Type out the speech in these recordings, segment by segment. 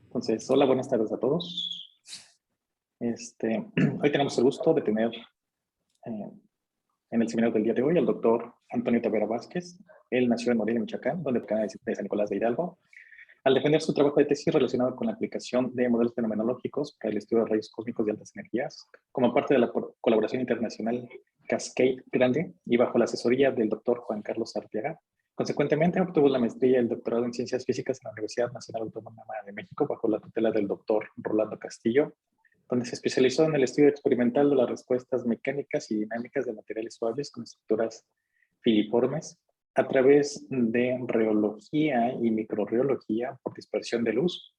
Entonces, hola, buenas tardes a todos. Hoy tenemos el gusto de tener en el seminario del día de hoy al doctor Antonio Tavera Vázquez. Él nació en Morelia, Michoacán, donde pertenece de San Nicolás de Hidalgo. Al defender su trabajo de tesis relacionado con la aplicación de modelos fenomenológicos para el estudio de rayos cósmicos de altas energías, como parte de la colaboración internacional Cascade Grande y bajo la asesoría del doctor Juan Carlos Arteaga. Consecuentemente, obtuvo la maestría y el doctorado en Ciencias Físicas en la Universidad Nacional Autónoma de México bajo la tutela del doctor Rolando Castillo, donde se especializó en el estudio experimental de las respuestas mecánicas y dinámicas de materiales suaves con estructuras filiformes a través de reología y microreología por dispersión de luz.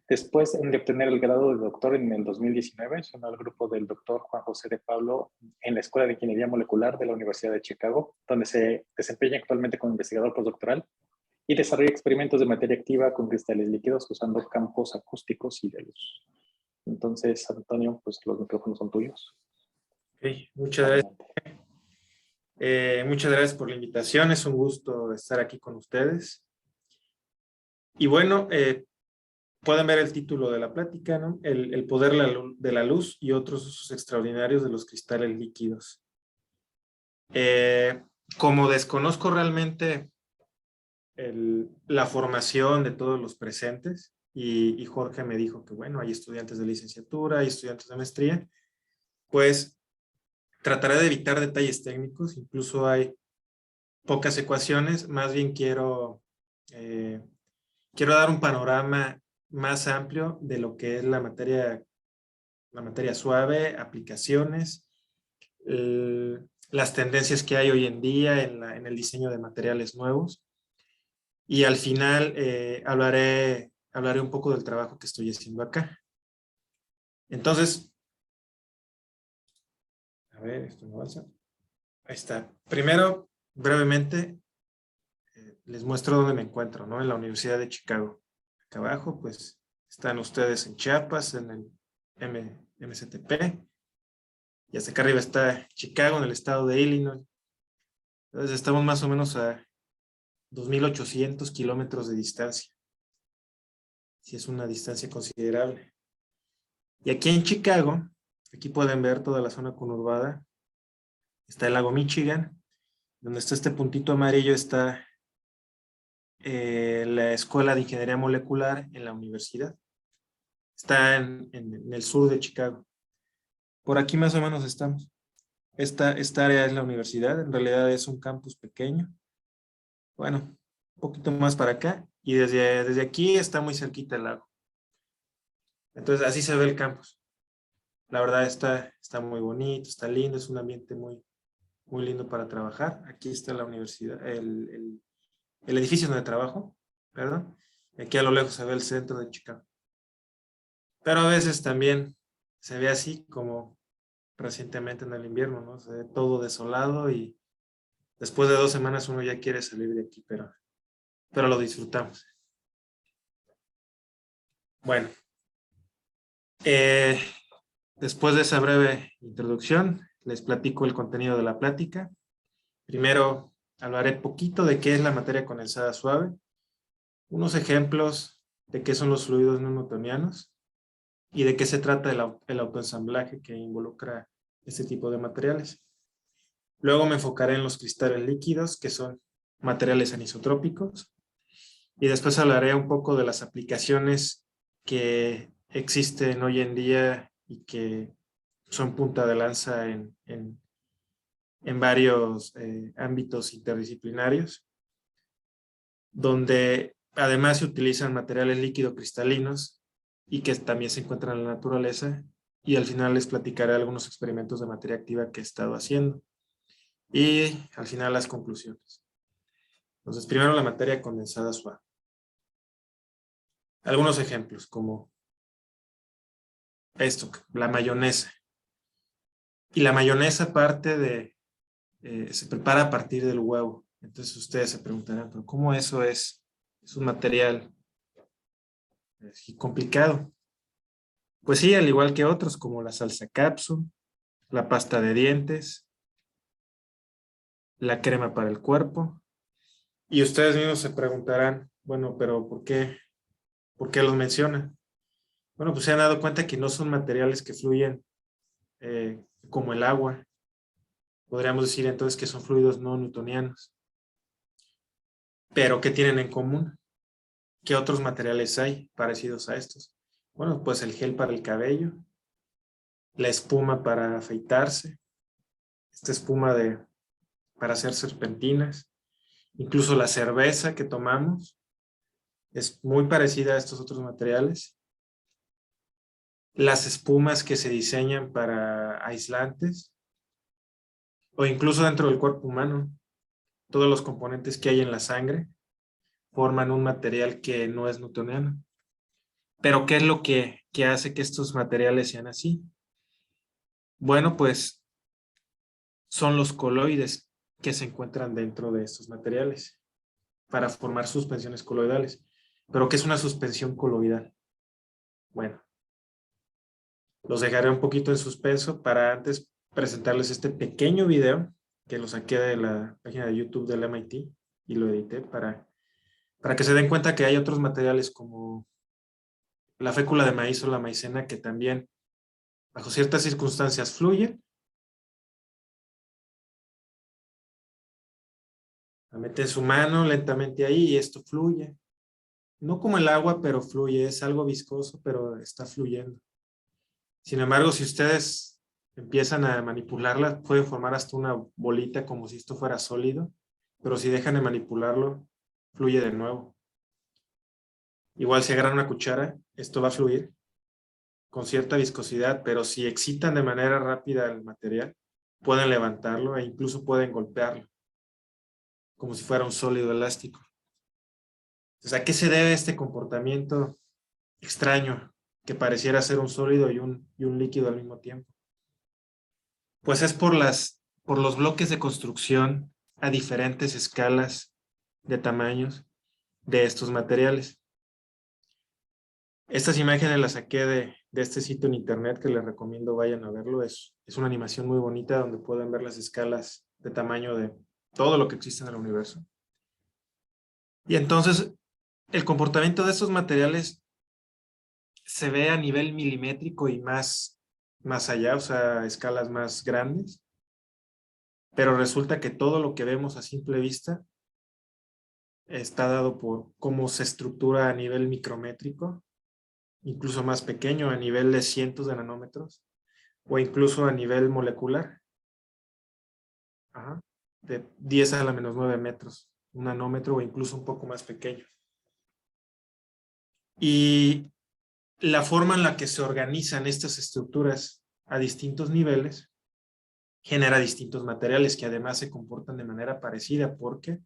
Después de obtener el grado de doctor en el 2019, se unió al grupo del doctor Juan José de Pablo en la Escuela de Ingeniería Molecular de la Universidad de Chicago, donde se desempeña actualmente como investigador postdoctoral y desarrolla experimentos de materia activa con cristales líquidos usando campos acústicos y de luz. Entonces, Antonio, pues los micrófonos son tuyos. Okay, muchas gracias por la invitación. Es un gusto estar aquí con ustedes. Y bueno, pueden ver el título de la plática, ¿no? El poder de la luz y otros usos extraordinarios de los cristales líquidos. Como desconozco realmente la formación de todos los presentes, y Jorge me dijo que, bueno, hay estudiantes de licenciatura, hay estudiantes de maestría, pues trataré de evitar detalles técnicos, incluso hay pocas ecuaciones, más bien quiero dar un panorama más amplio de lo que es la materia suave, aplicaciones, las tendencias que hay hoy en día en el diseño de materiales nuevos. Y al final hablaré un poco del trabajo que estoy haciendo acá. Entonces, a ver, esto no avanza. Ahí está. Primero, brevemente, les muestro dónde me encuentro, ¿no? En la Universidad de Chicago. Acá abajo, pues, están ustedes en Chiapas, en el MCTP. Y hasta acá arriba está Chicago, en el estado de Illinois. Entonces, estamos más o menos a 2.800 kilómetros de distancia. Sí, es una distancia considerable. Y aquí en Chicago, aquí pueden ver toda la zona conurbada. Está el lago Michigan. Donde está este puntito amarillo está la Escuela de Ingeniería Molecular en la universidad. Está en el sur de Chicago. Por aquí más o menos estamos. Esta área es la universidad. En realidad es un campus pequeño. Bueno, un poquito más para acá. Y desde aquí está muy cerquita el lago. Entonces así se ve el campus. La verdad está muy bonito, está lindo. Es un ambiente muy, muy lindo para trabajar. Aquí está la universidad, el edificio donde trabajo, perdón. Y aquí a lo lejos se ve el centro de Chicago. Pero a veces también se ve así como recientemente en el invierno, ¿no? Se ve todo desolado y después de 2 semanas uno ya quiere salir de aquí, pero lo disfrutamos. Bueno, después de esa breve introducción, les platico el contenido de la plática. Primero, hablaré poquito de qué es la materia condensada suave, unos ejemplos de qué son los fluidos no newtonianos y de qué se trata el autoensamblaje que involucra este tipo de materiales. Luego me enfocaré en los cristales líquidos, que son materiales anisotrópicos, y después hablaré un poco de las aplicaciones que existen hoy en día y que son punta de lanza en varios ámbitos interdisciplinarios, donde además se utilizan materiales líquidos cristalinos y que también se encuentran en la naturaleza, y al final les platicaré algunos experimentos de materia activa que he estado haciendo y al final las conclusiones. Entonces, primero la materia condensada suave. Algunos ejemplos como esto, la mayonesa. Y la mayonesa se prepara a partir del huevo. Entonces ustedes se preguntarán, ¿pero cómo eso es un material complicado? Pues sí, al igual que otros como la salsa cápsula, la pasta de dientes, la crema para el cuerpo. Y ustedes mismos se preguntarán, Bueno, pero ¿por qué? ¿Por qué los menciona? Bueno, pues se han dado cuenta que no son materiales que fluyen como el agua. Podríamos decir entonces que son fluidos no newtonianos. Pero ¿qué tienen en común? ¿Qué otros materiales hay parecidos a estos? Bueno, pues el gel para el cabello, la espuma para afeitarse, esta espuma para hacer serpentinas, incluso la cerveza que tomamos es muy parecida a estos otros materiales. Las espumas que se diseñan para aislantes, o incluso dentro del cuerpo humano, todos los componentes que hay en la sangre forman un material que no es newtoniano. Pero ¿qué es lo que hace que estos materiales sean así? Bueno, pues son los coloides que se encuentran dentro de estos materiales para formar suspensiones coloidales. ¿Pero qué es una suspensión coloidal? Bueno, los dejaré un poquito en suspenso para antes presentarles este pequeño video que lo saqué de la página de YouTube del MIT y lo edité para que se den cuenta que hay otros materiales como la fécula de maíz o la maicena que también bajo ciertas circunstancias fluyen. Meten su mano lentamente ahí y esto fluye. No como el agua, pero fluye. Es algo viscoso, pero está fluyendo. Sin embargo, si ustedes empiezan a manipularla, pueden formar hasta una bolita como si esto fuera sólido, pero si dejan de manipularlo, fluye de nuevo. Igual si agarran una cuchara, esto va a fluir con cierta viscosidad, pero si excitan de manera rápida el material, pueden levantarlo e incluso pueden golpearlo, como si fuera un sólido elástico. Entonces, ¿a qué se debe este comportamiento extraño que pareciera ser un sólido y un líquido al mismo tiempo? Pues es por los bloques de construcción a diferentes escalas de tamaños de estos materiales. Estas imágenes las saqué de este sitio en internet que les recomiendo vayan a verlo. Es una animación muy bonita donde pueden ver las escalas de tamaño de todo lo que existe en el universo. Y entonces el comportamiento de estos materiales se ve a nivel milimétrico y más allá, o sea, escalas más grandes. Pero resulta que todo lo que vemos a simple vista está dado por cómo se estructura a nivel micrométrico, incluso más pequeño, a nivel de cientos de nanómetros, o incluso a nivel molecular, de 10 a la menos 9 metros, un nanómetro o incluso un poco más pequeño. Y la forma en la que se organizan estas estructuras a distintos niveles genera distintos materiales que además se comportan de manera parecida porque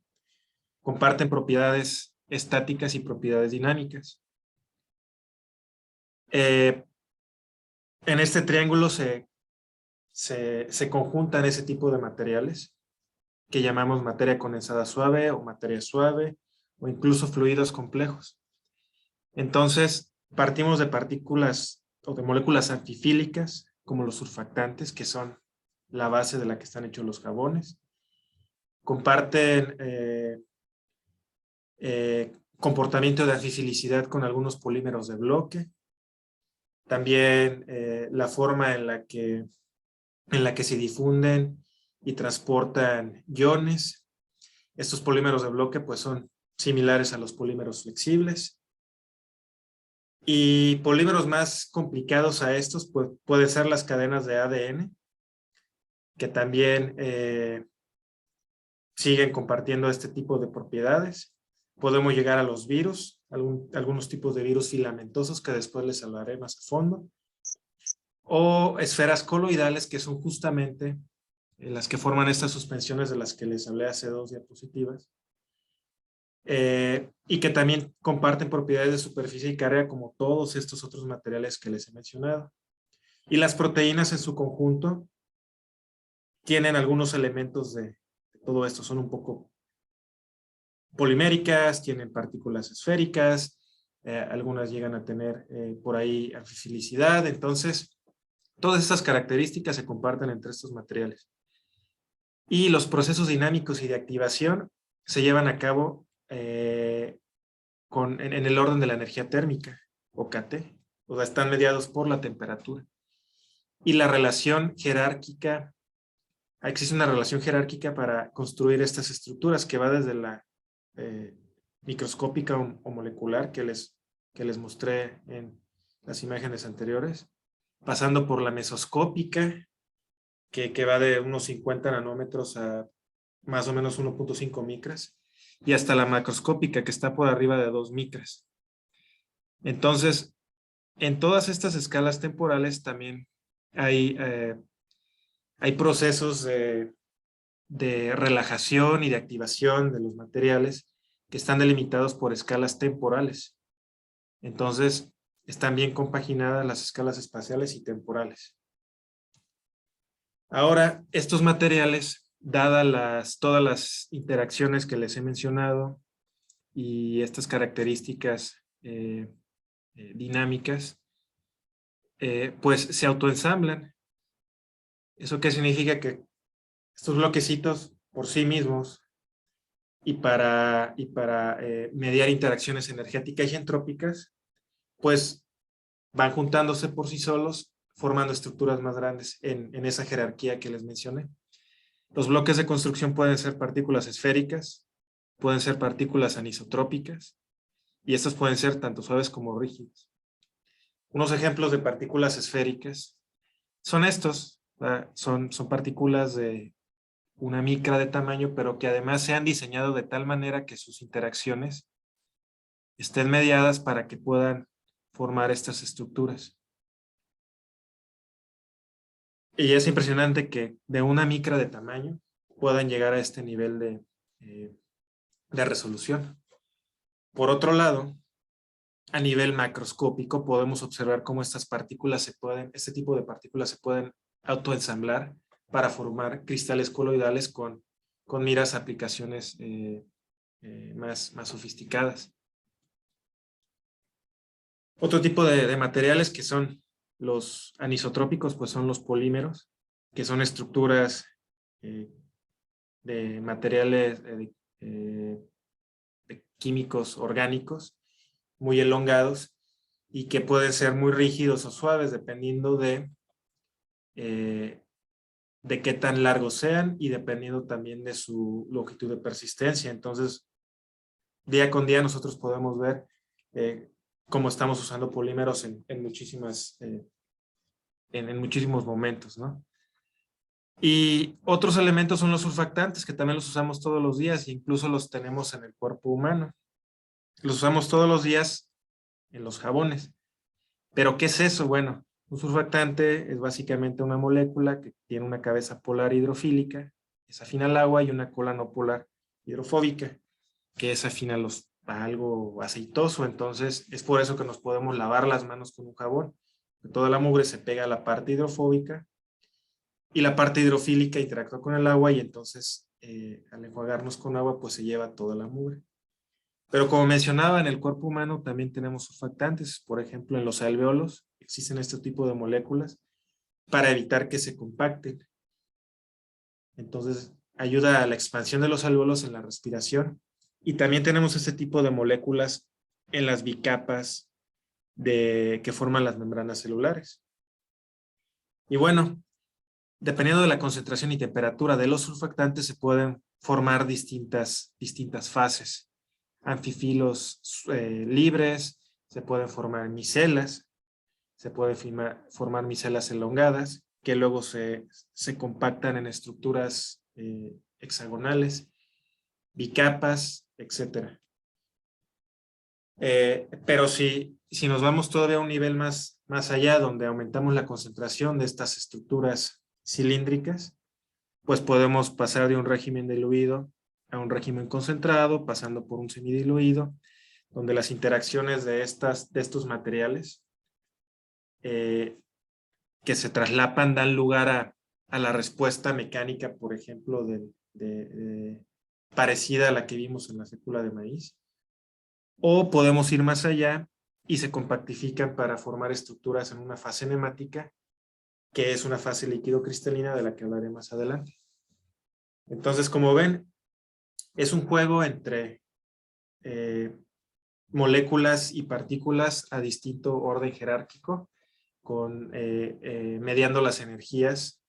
comparten propiedades estáticas y propiedades dinámicas. En este triángulo se conjuntan ese tipo de materiales que llamamos materia condensada suave o materia suave o incluso fluidos complejos. Entonces, partimos de partículas o de moléculas antifílicas como los surfactantes, que son la base de la que están hechos los jabones. Comparten comportamiento de antifilicidad con algunos polímeros de bloque. También la forma en la que se difunden y transportan iones. Estos polímeros de bloque pues son similares a los polímeros flexibles. Y polímeros más complicados a estos pues, pueden ser las cadenas de ADN, que también siguen compartiendo este tipo de propiedades. Podemos llegar a los virus, algunos tipos de virus filamentosos que después les hablaré más a fondo. O esferas coloidales, que son justamente las que forman estas suspensiones de las que les hablé hace 2 diapositivas. Y que también comparten propiedades de superficie y carga como todos estos otros materiales que les he mencionado. Y las proteínas en su conjunto tienen algunos elementos de todo esto, son un poco poliméricas, tienen partículas esféricas, algunas llegan a tener por ahí anfifilicidad, entonces todas estas características se comparten entre estos materiales. Y los procesos dinámicos y de activación se llevan a cabo en el orden de la energía térmica, o KT. O sea, están mediados por la temperatura. Y la relación jerárquica, existe una relación jerárquica para construir estas estructuras que va desde la microscópica o molecular que les mostré en las imágenes anteriores, pasando por la mesoscópica, que va de unos 50 nanómetros a más o menos 1.5 micras, y hasta la macroscópica, que está por arriba de 2 micras. Entonces, en todas estas escalas temporales también hay procesos de relajación y de activación de los materiales que están delimitados por escalas temporales. Entonces, están bien compaginadas las escalas espaciales y temporales. Ahora, estos materiales, dadas todas las interacciones que les he mencionado y estas características dinámicas, pues se autoensamblan. ¿Eso qué significa? Que estos bloquecitos por sí mismos y para mediar interacciones energéticas y entrópicas, pues van juntándose por sí solos, formando estructuras más grandes en esa jerarquía que les mencioné. Los bloques de construcción pueden ser partículas esféricas, pueden ser partículas anisotrópicas, y estos pueden ser tanto suaves como rígidos. Unos ejemplos de partículas esféricas son estos, son partículas de una micra de tamaño, pero que además se han diseñado de tal manera que sus interacciones estén mediadas para que puedan formar estas estructuras. Y es impresionante que de una micra de tamaño puedan llegar a este nivel de resolución. Por otro lado, a nivel macroscópico podemos observar cómo este tipo de partículas se pueden autoensamblar para formar cristales coloidales con miras a aplicaciones más sofisticadas. Otro tipo de materiales que son los anisotrópicos, pues son los polímeros, que son estructuras de materiales de químicos orgánicos muy elongados y que pueden ser muy rígidos o suaves dependiendo de qué tan largos sean y dependiendo también de su longitud de persistencia. Entonces, día con día nosotros podemos ver cómo estamos usando polímeros en muchísimos momentos, ¿no? Y otros elementos son los surfactantes, que también los usamos todos los días e incluso los tenemos en el cuerpo humano. Los usamos todos los días en los jabones. ¿Pero qué es eso? Bueno, un surfactante es básicamente una molécula que tiene una cabeza polar hidrofílica, es afín al agua, y una cola no polar hidrofóbica, que es afín a algo aceitoso. Entonces, es por eso que nos podemos lavar las manos con un jabón. Toda la mugre se pega a la parte hidrofóbica y la parte hidrofílica interactúa con el agua, y entonces al enjuagarnos con agua pues se lleva toda la mugre. Pero como mencionaba, en el cuerpo humano también tenemos surfactantes. Por ejemplo, en los alvéolos existen este tipo de moléculas para evitar que se compacten. Entonces, ayuda a la expansión de los alvéolos en la respiración. Y también tenemos este tipo de moléculas en las bicapas que forman las membranas celulares. Y bueno, dependiendo de la concentración y temperatura de los surfactantes, se pueden formar distintas fases. Anfifilos libres, se pueden formar micelas, se pueden formar micelas elongadas, que luego se compactan en estructuras hexagonales, bicapas, etc. Pero si nos vamos todavía a un nivel más allá, donde aumentamos la concentración de estas estructuras cilíndricas, pues podemos pasar de un régimen diluido a un régimen concentrado, pasando por un semidiluido, donde las interacciones de estos materiales que se traslapan dan lugar a la respuesta mecánica, por ejemplo, parecida a la que vimos en la fécula de maíz. O podemos ir más allá y se compactifican para formar estructuras en una fase nemática, que es una fase líquido-cristalina de la que hablaré más adelante. Entonces, como ven, es un juego entre moléculas y partículas a distinto orden jerárquico, mediando las energías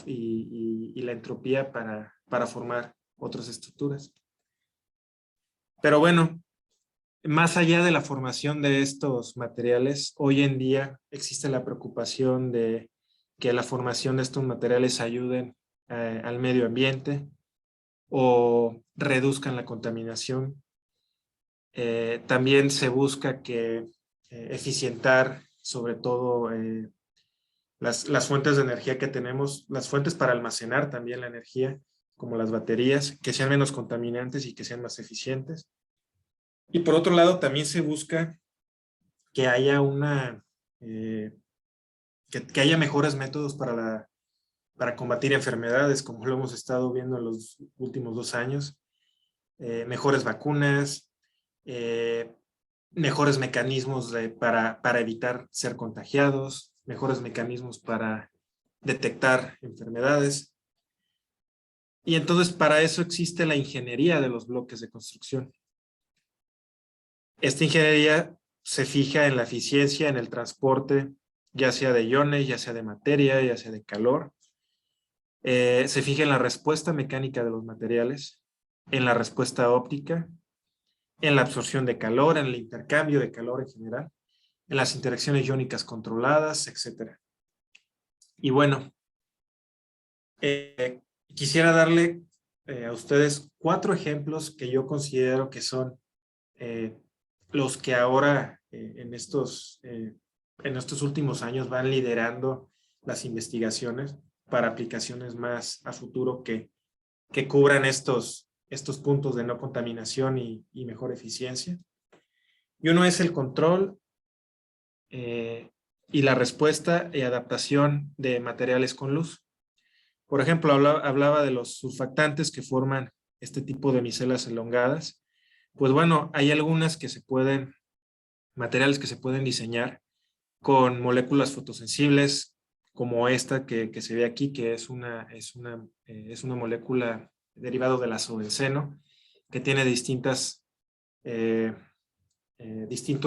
y la entropía para formar otras estructuras. Pero bueno, más allá de la formación de estos materiales, hoy en día existe la preocupación de que la formación de estos materiales ayuden al medio ambiente o reduzcan la contaminación. También se busca eficientar sobre todo las fuentes de energía que tenemos, las fuentes para almacenar también la energía, como las baterías, que sean menos contaminantes y que sean más eficientes. Y por otro lado, también se busca que haya que haya mejores métodos para combatir enfermedades, como lo hemos estado viendo en los últimos 2 años, mejores vacunas, mejores mecanismos para evitar ser contagiados, mejores mecanismos para detectar enfermedades. Y entonces para eso existe la ingeniería de los bloques de construcción. Esta ingeniería se fija en la eficiencia en el transporte, ya sea de iones, ya sea de materia, ya sea de calor. Se fija en la respuesta mecánica de los materiales, en la respuesta óptica, en la absorción de calor, en el intercambio de calor en general, en las interacciones iónicas controladas, etc. Y bueno, quisiera darle a ustedes 4 ejemplos que yo considero que son los que ahora en estos últimos años van liderando las investigaciones para aplicaciones más a futuro que cubran estos puntos de no contaminación y mejor eficiencia. Y uno es el control y la respuesta y adaptación de materiales con luz. Por ejemplo, hablaba de los surfactantes que forman este tipo de micelas elongadas. Pues bueno, hay algunas materiales que se pueden diseñar con moléculas fotosensibles, como esta que se ve aquí, que es una molécula derivado del azobenceno, que tiene distinto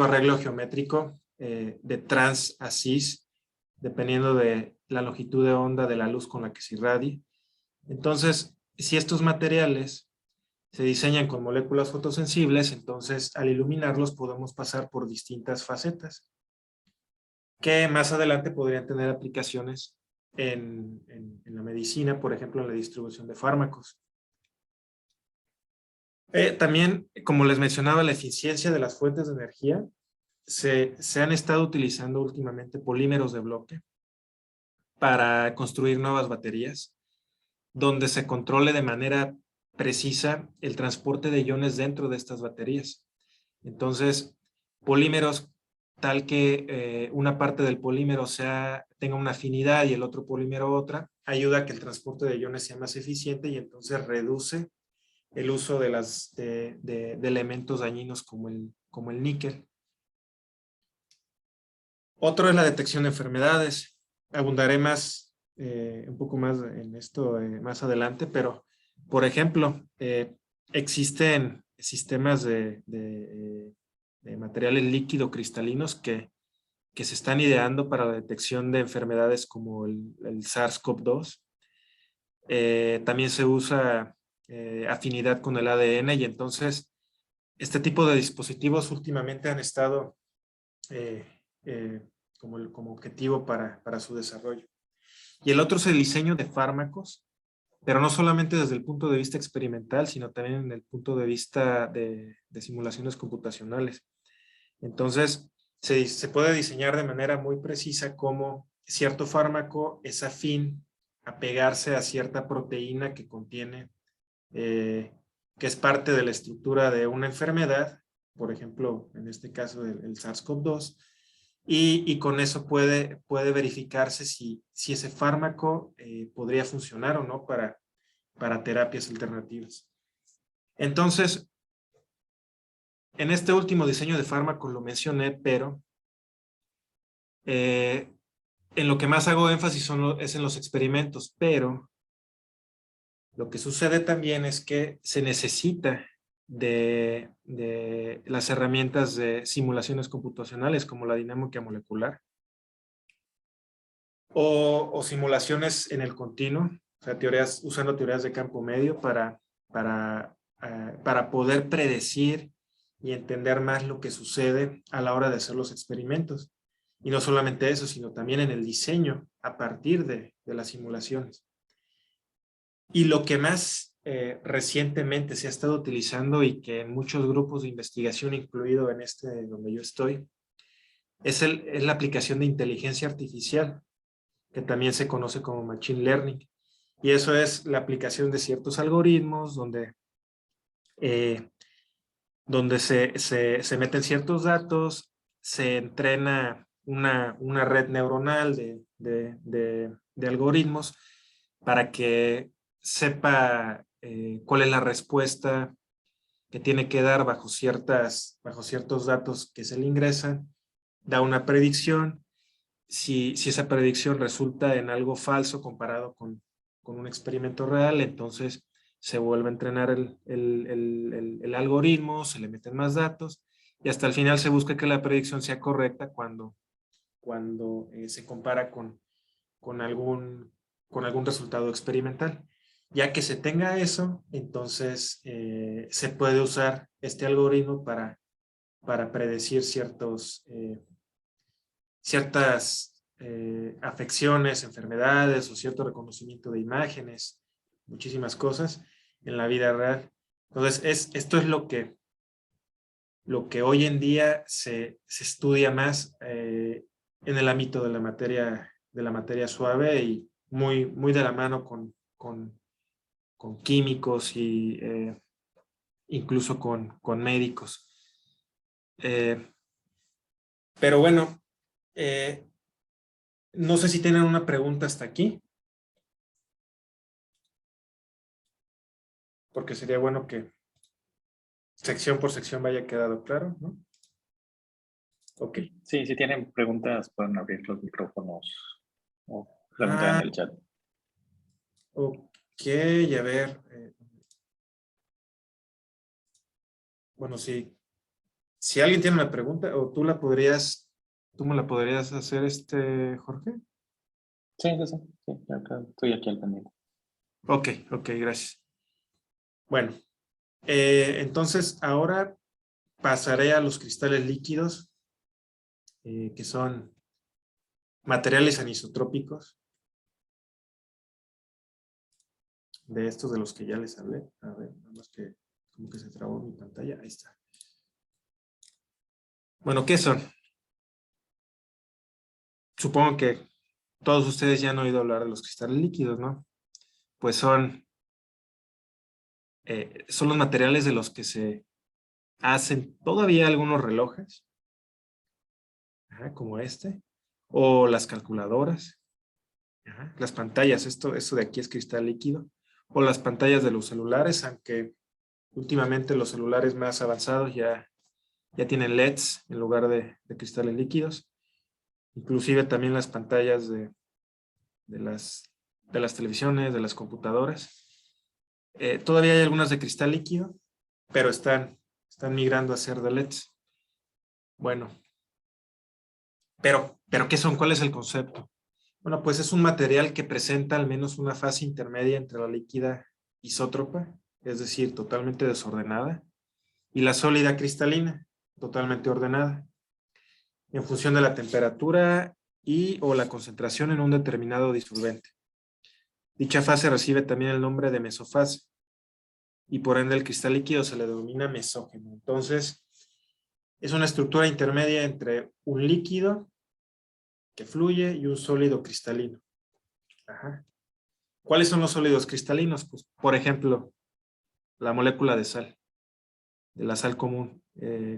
arreglo geométrico de trans a cis, dependiendo de la longitud de onda de la luz con la que se irradie. Entonces, si estos materiales se diseñan con moléculas fotosensibles, entonces al iluminarlos podemos pasar por distintas facetas que más adelante podrían tener aplicaciones en la medicina, por ejemplo, en la distribución de fármacos. También, como les mencionaba, la eficiencia de las fuentes de energía. Se han estado utilizando últimamente polímeros de bloque para construir nuevas baterías, donde se controle de manera precisa el transporte de iones dentro de estas baterías. Entonces, polímeros tal que una parte del polímero tenga una afinidad y el otro polímero otra, ayuda a que el transporte de iones sea más eficiente y entonces reduce el uso de elementos dañinos como el níquel. Otro es la detección de enfermedades. Abundaré un poco más en esto más adelante, pero por ejemplo, existen sistemas de materiales líquido cristalinos que se están ideando para la detección de enfermedades como el SARS-CoV-2. También se usa afinidad con el ADN y entonces este tipo de dispositivos últimamente han estado como objetivo para su desarrollo. Y el otro es el diseño de fármacos, pero no solamente desde el punto de vista experimental, sino también en el punto de vista de simulaciones computacionales. Entonces, se puede diseñar de manera muy precisa cómo cierto fármaco es afín a pegarse a cierta proteína que contiene, que es parte de la estructura de una enfermedad, por ejemplo, en este caso el SARS-CoV-2, y con eso puede verificarse si ese fármaco podría funcionar o no para terapias alternativas. Entonces, en este último diseño de fármacos lo mencioné, pero en lo que más hago énfasis es en los experimentos, pero lo que sucede también es que se necesita de las herramientas de simulaciones computacionales como la dinámica molecular o simulaciones en el continuo, o sea, usando teorías de campo medio para poder predecir y entender más lo que sucede a la hora de hacer los experimentos. Y no solamente eso, sino también en el diseño a partir de las simulaciones. Y lo que más recientemente se ha estado utilizando y que en muchos grupos de investigación, incluido en este donde yo estoy, es la aplicación de inteligencia artificial, que también se conoce como Machine Learning. Y eso es la aplicación de ciertos algoritmos donde se meten ciertos datos, se entrena una red neuronal de algoritmos para que sepa cuál es la respuesta que tiene que dar bajo ciertos datos que se le ingresan, da una predicción. Si esa predicción resulta en algo falso comparado con un experimento real, entonces se vuelve a entrenar el algoritmo, se le meten más datos y hasta el final se busca que la predicción sea correcta cuando se compara con algún resultado experimental. Ya que se tenga eso, entonces se puede usar este algoritmo para predecir ciertas afecciones, enfermedades o cierto reconocimiento de imágenes, muchísimas cosas en la vida real. Entonces, esto es lo que hoy en día se estudia más en el ámbito de la materia suave y muy de la mano con químicos y incluso con médicos. Pero bueno, no sé si tienen una pregunta hasta aquí, porque sería bueno que sección por sección vaya quedado claro, ¿no? Ok. Sí, si tienen preguntas, pueden abrir los micrófonos o preguntar en el chat. Ok, a ver. Bueno, si alguien tiene una pregunta, o tú me la podrías hacer, Jorge. Sí, acá, estoy aquí al pendiente. Ok, gracias. Bueno, entonces ahora pasaré a los cristales líquidos, que son materiales anisotrópicos, de estos de los que ya les hablé. A ver, nada más que como que se trabó mi pantalla. Ahí está. Bueno, ¿qué son? Supongo que todos ustedes ya han oído hablar de los cristales líquidos, ¿no? Pues son los materiales de los que se hacen todavía algunos relojes, como este, o las calculadoras, las pantallas, esto de aquí es cristal líquido, o las pantallas de los celulares, aunque últimamente los celulares más avanzados ya tienen LEDs en lugar de cristales líquidos, inclusive también las pantallas de las televisiones, de las computadoras. Todavía hay algunas de cristal líquido, pero están migrando a ser de LEDs. Bueno, pero ¿qué son? ¿Cuál es el concepto? Bueno, pues es un material que presenta al menos una fase intermedia entre la líquida isótropa, es decir, totalmente desordenada, y la sólida cristalina, totalmente ordenada, en función de la temperatura o la concentración en un determinado disolvente. Dicha fase recibe también el nombre de mesofase, y por ende el cristal líquido se le denomina mesógeno. Entonces, es una estructura intermedia entre un líquido que fluye y un sólido cristalino. ¿Cuáles son los sólidos cristalinos? Pues, por ejemplo, la molécula de sal, de la sal común,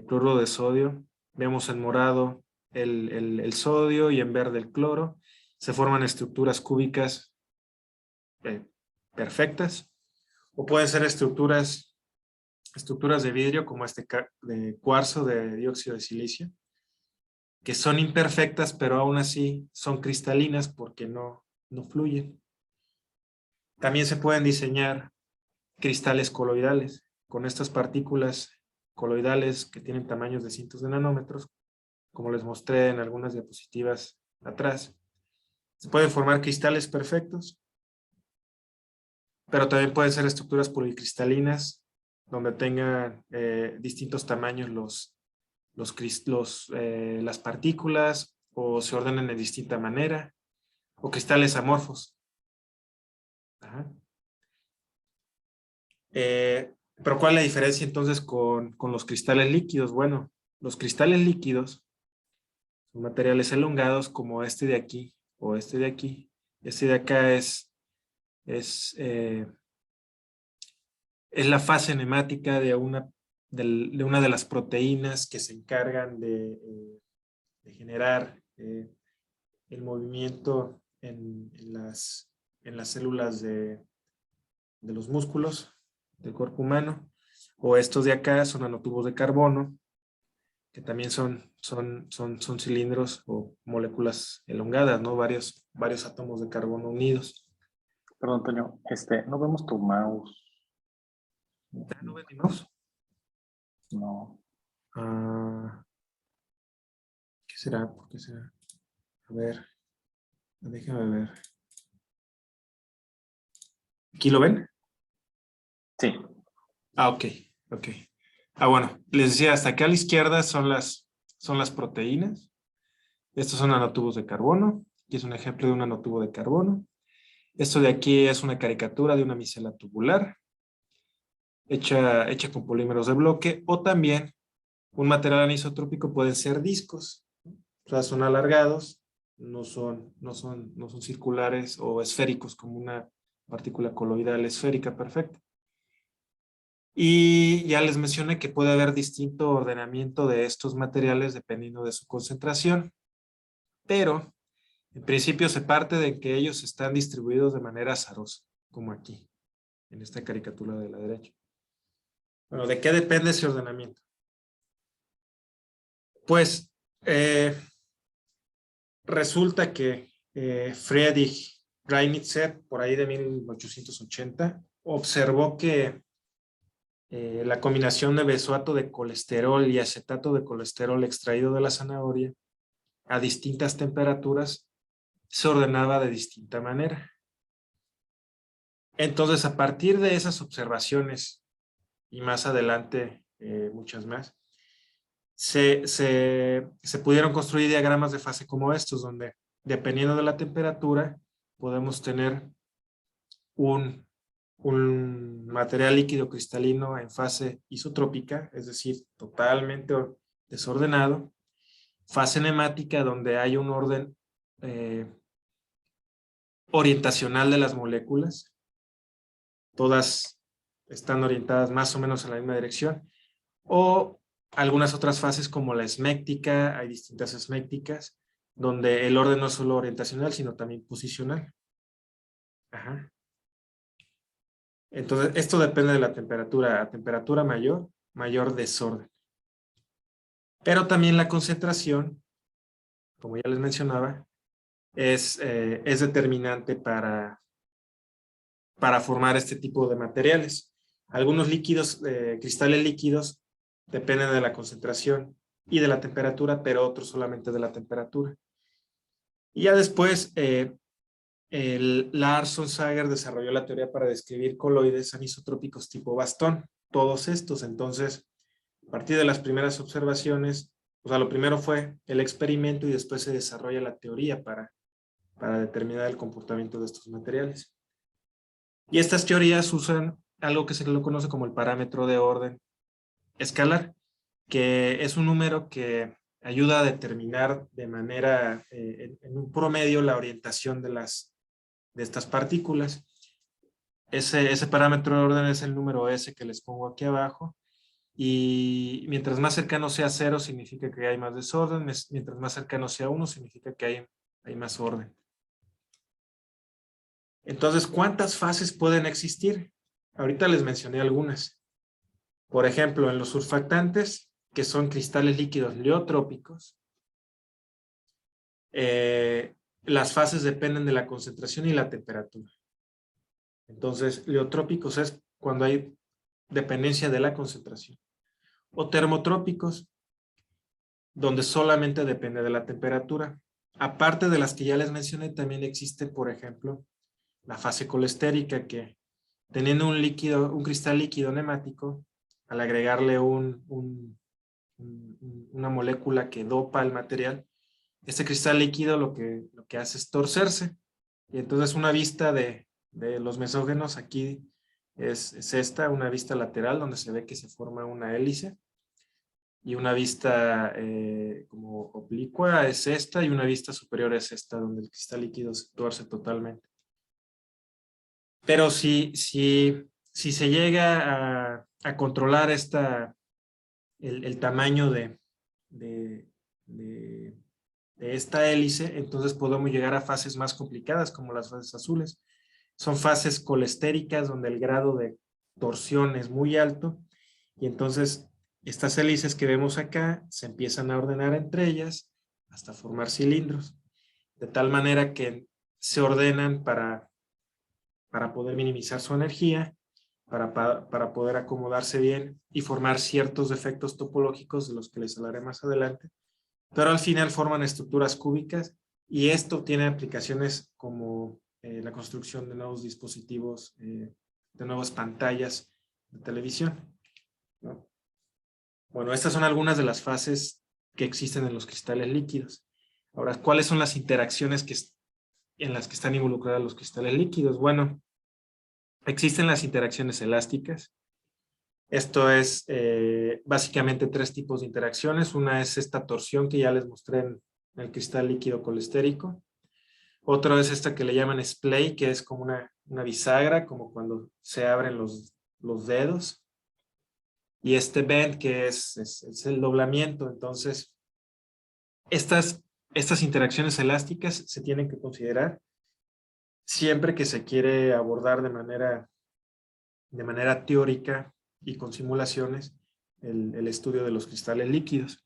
cloruro de sodio. Vemos en morado el sodio y en verde el cloro. Se forman estructuras cúbicas perfectas, o pueden ser estructuras de vidrio como de cuarzo de dióxido de silicio, que son imperfectas, pero aún así son cristalinas porque no fluyen. También se pueden diseñar cristales coloidales, con estas partículas coloidales que tienen tamaños de cientos de nanómetros, como les mostré en algunas diapositivas atrás, se pueden formar cristales perfectos, pero también pueden ser estructuras policristalinas, donde tengan distintos tamaños las partículas, o se ordenen de distinta manera, o cristales amorfos. Ajá. Pero ¿cuál es la diferencia entonces con los cristales líquidos? Bueno, los cristales líquidos son materiales elongados como este de aquí o este de aquí. Este de acá es la fase enemática de una de las proteínas que se encargan de generar el movimiento en las células de los músculos del cuerpo humano. O estos de acá son nanotubos de carbono, que también son cilindros o moléculas elongadas, ¿no? Varios átomos de carbono unidos. Perdón, Antonio, no vemos tu mouse. ¿No ven mi mouse? No. ¿Qué será? ¿Por qué será? A ver, déjame ver. ¿Aquí lo ven? Sí. Ok. Bueno, les decía, hasta acá a la izquierda son las proteínas. Estos son nanotubos de carbono. Aquí es un ejemplo de un nanotubo de carbono. Esto de aquí es una caricatura de una micela tubular hecha con polímeros de bloque, o también un material anisotrópico pueden ser discos. O sea, son alargados, no son circulares o esféricos como una partícula coloidal esférica perfecta. Y ya les mencioné que puede haber distinto ordenamiento de estos materiales dependiendo de su concentración, pero en principio se parte de que ellos están distribuidos de manera azarosa, como aquí, en esta caricatura de la derecha. Bueno, ¿de qué depende ese ordenamiento? Pues resulta que Friedrich Reinitzer, por ahí de 1880, observó que la combinación de benzoato de colesterol y acetato de colesterol extraído de la zanahoria a distintas temperaturas se ordenaba de distinta manera. Entonces, a partir de esas observaciones, y más adelante muchas más, se pudieron construir diagramas de fase como estos, donde dependiendo de la temperatura podemos tener un material líquido cristalino en fase isotrópica, es decir, totalmente desordenado, fase enemática, donde hay un orden orientacional de las moléculas, todas están orientadas más o menos en la misma dirección, o algunas otras fases como la esméctica, hay distintas esmécticas, donde el orden no es solo orientacional, sino también posicional. Ajá. Entonces, esto depende de la temperatura. A temperatura mayor, mayor desorden. Pero también la concentración, como ya les mencionaba, es determinante para formar este tipo de materiales. Algunos líquidos, cristales líquidos, dependen de la concentración y de la temperatura, pero otros solamente de la temperatura. Y ya después, Lars Sonsager desarrolló la teoría para describir coloides anisotrópicos tipo bastón. Todos estos, entonces, a partir de las primeras observaciones, o sea, lo primero fue el experimento y después se desarrolla la teoría para determinar el comportamiento de estos materiales. Y estas teorías usan algo que se lo conoce como el parámetro de orden escalar, que es un número que ayuda a determinar de manera, en un promedio, la orientación de estas partículas. Ese parámetro de orden es el número S que les pongo aquí abajo, y mientras más cercano sea 0 significa que hay más desorden, mientras más cercano sea 1 significa que hay más orden. Entonces, ¿cuántas fases pueden existir? Ahorita les mencioné algunas. Por ejemplo, en los surfactantes, que son cristales líquidos leotrópicos, las fases dependen de la concentración y la temperatura. Entonces, leotrópicos es cuando hay dependencia de la concentración. O termotrópicos, donde solamente depende de la temperatura. Aparte de las que ya les mencioné, también existe, por ejemplo, la fase colestérica, que teniendo un cristal líquido nemático, al agregarle una molécula que dopa el material, este cristal líquido lo que hace es torcerse. Y entonces una vista de los mesógenos aquí es esta, una vista lateral donde se ve que se forma una hélice. Y una vista como oblicua es esta, y una vista superior es esta, donde el cristal líquido se tuerce totalmente. Pero si se llega a controlar el tamaño de esta hélice, entonces podemos llegar a fases más complicadas, como las fases azules. Son fases colestéricas, donde el grado de torsión es muy alto, y entonces estas hélices que vemos acá se empiezan a ordenar entre ellas hasta formar cilindros, de tal manera que se ordenan para poder minimizar su energía, para poder acomodarse bien y formar ciertos efectos topológicos de los que les hablaré más adelante. Pero al final forman estructuras cúbicas, y esto tiene aplicaciones como la construcción de nuevos dispositivos, de nuevas pantallas de televisión, ¿no? Bueno, estas son algunas de las fases que existen en los cristales líquidos. Ahora, ¿cuáles son las interacciones en las que están involucrados los cristales líquidos? Bueno, existen las interacciones elásticas. Esto es básicamente tres tipos de interacciones. Una es esta torsión que ya les mostré en el cristal líquido colestérico. Otra es esta que le llaman splay, que es como una bisagra, como cuando se abren los dedos. Y este bend, que es el doblamiento. Entonces, estas interacciones elásticas se tienen que considerar siempre que se quiere abordar de manera teórica y con simulaciones el estudio de los cristales líquidos.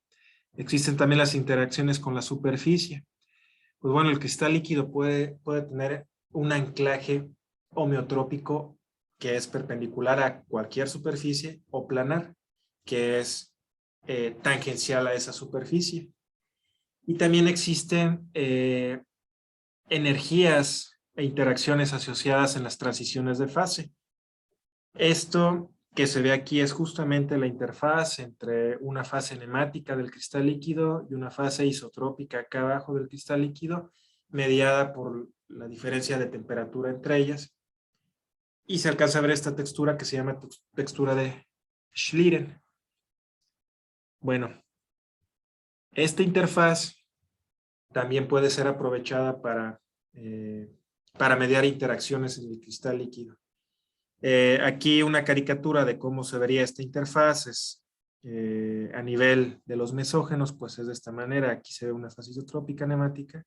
Existen también las interacciones con la superficie. Pues bueno, el cristal líquido puede tener un anclaje homeotrópico que es perpendicular a cualquier superficie, o planar, que es tangencial a esa superficie. Y también existen energías e interacciones asociadas en las transiciones de fase. Esto que se ve aquí es justamente la interfaz entre una fase nemática del cristal líquido y una fase isotrópica acá abajo del cristal líquido, mediada por la diferencia de temperatura entre ellas. Y se alcanza a ver esta textura que se llama textura de Schlieren. Bueno, esta interfaz también puede ser aprovechada para mediar interacciones en el cristal líquido. Aquí una caricatura de cómo se vería esta interfaz es a nivel de los mesógenos, pues es de esta manera. Aquí se ve una fase isotrópica nemática.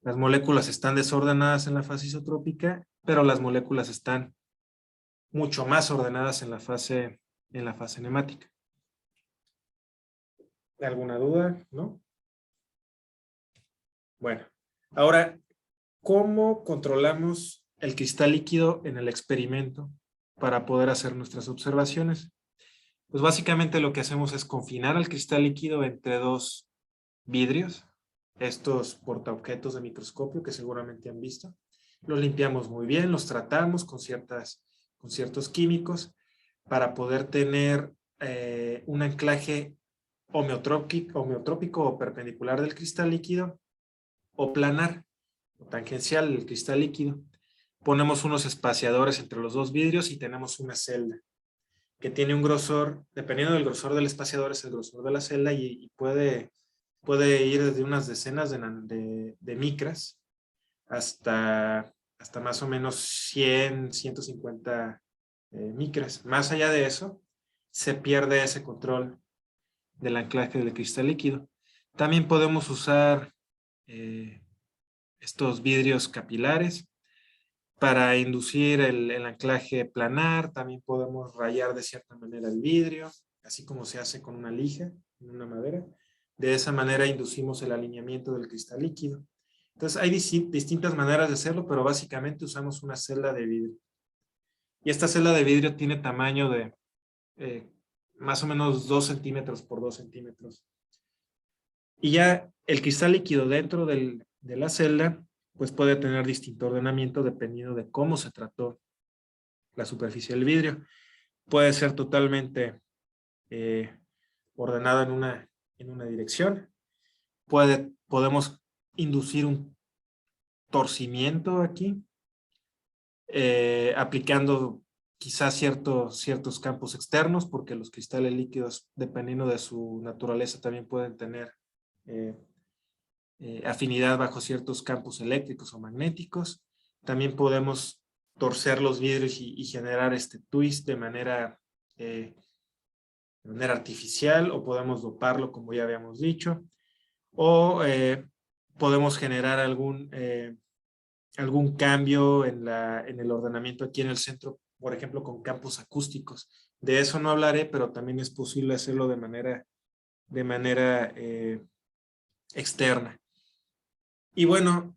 Las moléculas están desordenadas en la fase isotrópica, pero las moléculas están mucho más ordenadas en la fase nemática. ¿Alguna duda? ¿No? Bueno, ahora, ¿cómo controlamos el cristal líquido en el experimento para poder hacer nuestras observaciones? Pues básicamente lo que hacemos es confinar al cristal líquido entre dos vidrios, estos portaobjetos de microscopio que seguramente han visto. Los limpiamos muy bien, los tratamos con ciertos químicos para poder tener un anclaje homeotrópico o perpendicular del cristal líquido, o planar o tangencial del cristal líquido. Ponemos unos espaciadores entre los dos vidrios y tenemos una celda que tiene un grosor, dependiendo del grosor del espaciador, es el grosor de la celda, y puede ir desde unas decenas de micras hasta más o menos 100, 150 micras. Más allá de eso, se pierde ese control del anclaje del cristal líquido. También podemos usar estos vidrios capilares para inducir el anclaje planar. También podemos rayar de cierta manera el vidrio, así como se hace con una lija en una madera. De esa manera inducimos el alineamiento del cristal líquido. Entonces hay distintas maneras de hacerlo, pero básicamente usamos una celda de vidrio. Y esta celda de vidrio tiene tamaño de más o menos 2 centímetros por 2 centímetros. Y ya el cristal líquido dentro de la celda, pues puede tener distinto ordenamiento dependiendo de cómo se trató la superficie del vidrio. Puede ser totalmente ordenada en una dirección. Podemos inducir un torcimiento aquí, aplicando quizás ciertos campos externos, porque los cristales líquidos, dependiendo de su naturaleza, también pueden tener afinidad bajo ciertos campos eléctricos o magnéticos. También podemos torcer los vidrios y generar este twist de manera artificial, o podemos doparlo, como ya habíamos dicho, o podemos generar algún cambio en el ordenamiento aquí en el centro, por ejemplo, con campos acústicos. De eso no hablaré, pero también es posible hacerlo de manera externa. Y bueno,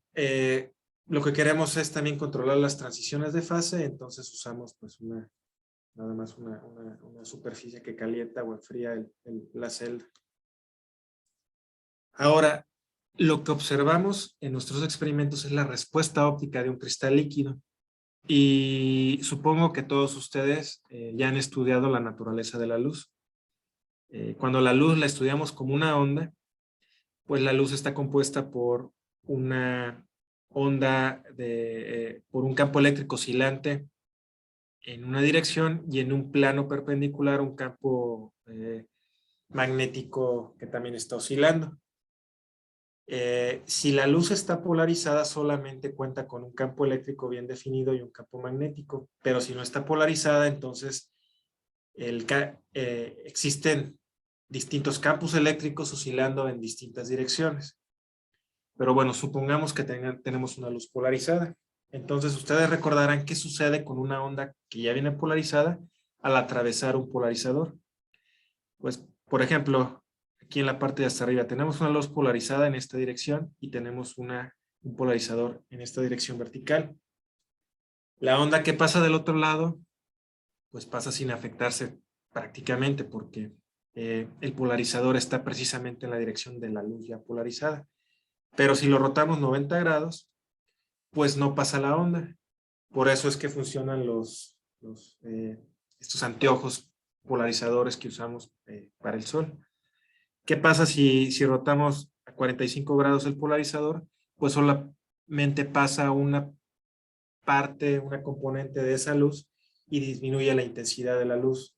lo que queremos es también controlar las transiciones de fase, entonces usamos pues nada más una superficie que calienta o enfría la celda. Ahora, lo que observamos en nuestros experimentos es la respuesta óptica de un cristal líquido. Y supongo que todos ustedes ya han estudiado la naturaleza de la luz. Cuando la luz la estudiamos como una onda, pues la luz está compuesta por una onda por un campo eléctrico oscilante en una dirección y en un plano perpendicular un campo magnético que también está oscilando. Si la luz está polarizada, solamente cuenta con un campo eléctrico bien definido y un campo magnético, pero si no está polarizada, entonces existen distintos campos eléctricos oscilando en distintas direcciones. Pero bueno, supongamos que tenemos una luz polarizada. Entonces ustedes recordarán qué sucede con una onda que ya viene polarizada al atravesar un polarizador. Pues, por ejemplo, aquí en la parte de hasta arriba tenemos una luz polarizada en esta dirección y tenemos un polarizador en esta dirección vertical. La onda que pasa del otro lado, pues pasa sin afectarse prácticamente, porque el polarizador está precisamente en la dirección de la luz ya polarizada. Pero si lo rotamos 90 grados, pues no pasa la onda. Por eso es que funcionan estos anteojos polarizadores que usamos para el sol. ¿Qué pasa si rotamos a 45 grados el polarizador? Pues solamente pasa una componente de esa luz y disminuye la intensidad de la luz.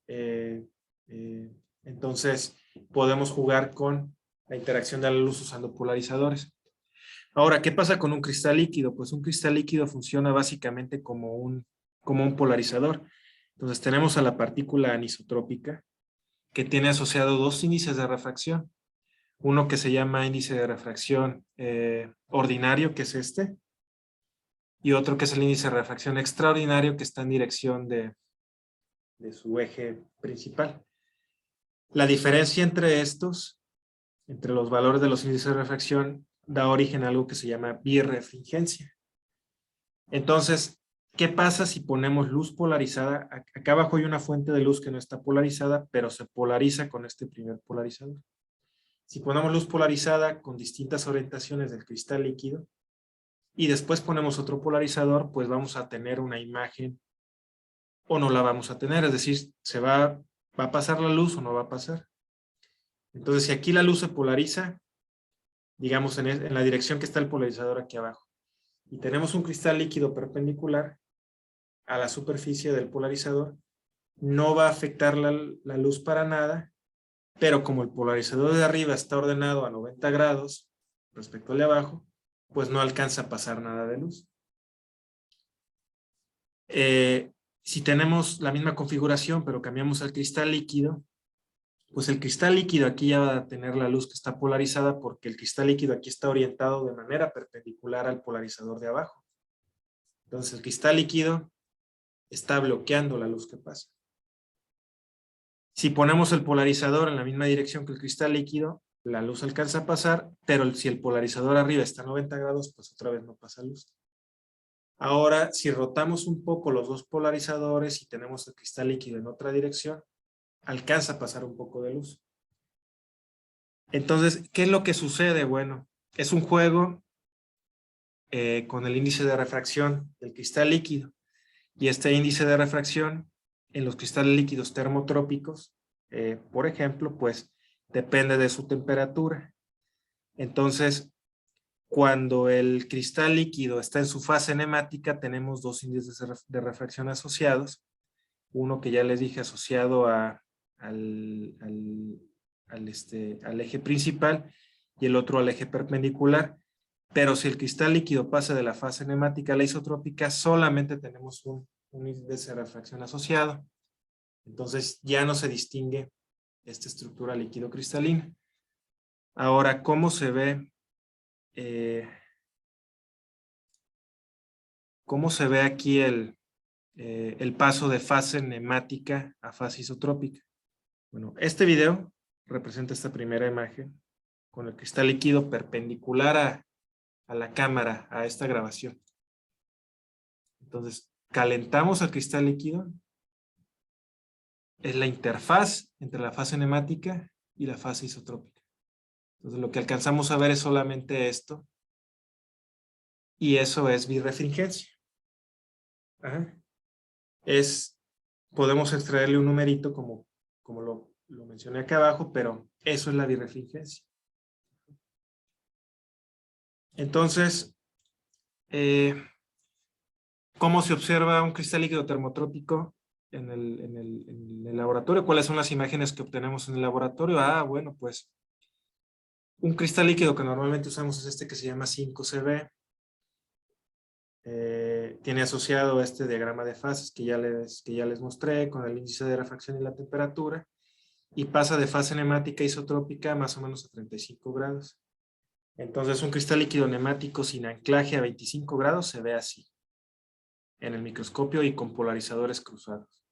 Entonces, podemos jugar con la interacción de la luz usando polarizadores. Ahora, ¿qué pasa con un cristal líquido? Pues un cristal líquido funciona básicamente como un polarizador. Entonces, tenemos a la partícula anisotrópica, que tiene asociado dos índices de refracción. Uno que se llama índice de refracción ordinario, que es este, y otro que es el índice de refracción extraordinario, que está en dirección de su eje principal. La diferencia entre estos, entre los valores de los índices de refracción, da origen a algo que se llama birrefringencia. Entonces, ¿qué pasa si ponemos luz polarizada? Acá abajo hay una fuente de luz que no está polarizada, pero se polariza con este primer polarizador. Si ponemos luz polarizada con distintas orientaciones del cristal líquido y después ponemos otro polarizador, pues vamos a tener una imagen o no la vamos a tener, es decir, ¿va a pasar la luz o no va a pasar? Entonces, si aquí la luz se polariza, digamos en la dirección que está el polarizador aquí abajo, y tenemos un cristal líquido perpendicular a la superficie del polarizador, no va a afectar la luz para nada, pero como el polarizador de arriba está ordenado a 90 grados respecto al de abajo, pues no alcanza a pasar nada de luz. Si tenemos la misma configuración, pero cambiamos al cristal líquido, pues el cristal líquido aquí ya va a tener la luz que está polarizada, porque el cristal líquido aquí está orientado de manera perpendicular al polarizador de abajo. Entonces el cristal líquido está bloqueando la luz que pasa. Si ponemos el polarizador en la misma dirección que el cristal líquido, la luz alcanza a pasar, pero si el polarizador arriba está a 90 grados, pues otra vez no pasa luz. Ahora, si rotamos un poco los dos polarizadores y tenemos el cristal líquido en otra dirección, alcanza a pasar un poco de luz. Entonces, ¿qué es lo que sucede? Bueno, es un juego con el índice de refracción del cristal líquido. Y este índice de refracción en los cristales líquidos termotrópicos, por ejemplo, pues depende de su temperatura. Entonces, cuando el cristal líquido está en su fase enemática, tenemos dos índices de refracción asociados. Uno que ya les dije asociado al eje principal y el otro al eje perpendicular. Pero si el cristal líquido pasa de la fase enemática a la isotrópica, solamente tenemos un índice de refracción asociado. Entonces ya no se distingue esta estructura líquido-cristalina. Ahora, ¿cómo se ve? ¿Cómo se ve aquí el paso de fase enemática a fase isotrópica? Bueno, este video representa esta primera imagen con el cristal líquido perpendicular a la cámara, a esta grabación. Entonces, calentamos el cristal líquido. Es la interfaz entre la fase enemática y la fase isotrópica. Entonces, lo que alcanzamos a ver es solamente esto. Y eso es birrefringencia. Ajá. Podemos extraerle un numerito como lo mencioné acá abajo, pero eso es la birrefringencia. Entonces, ¿cómo se observa un cristal líquido termotrópico en el laboratorio? ¿Cuáles son las imágenes que obtenemos en el laboratorio? Bueno, pues un cristal líquido que normalmente usamos es este que se llama 5CB. Tiene asociado este diagrama de fases que ya les mostré con el índice de refracción y la temperatura, y pasa de fase enemática a isotrópica más o menos a 35 grados. Entonces un cristal líquido nemático sin anclaje a 25 grados se ve así en el microscopio y con polarizadores cruzados.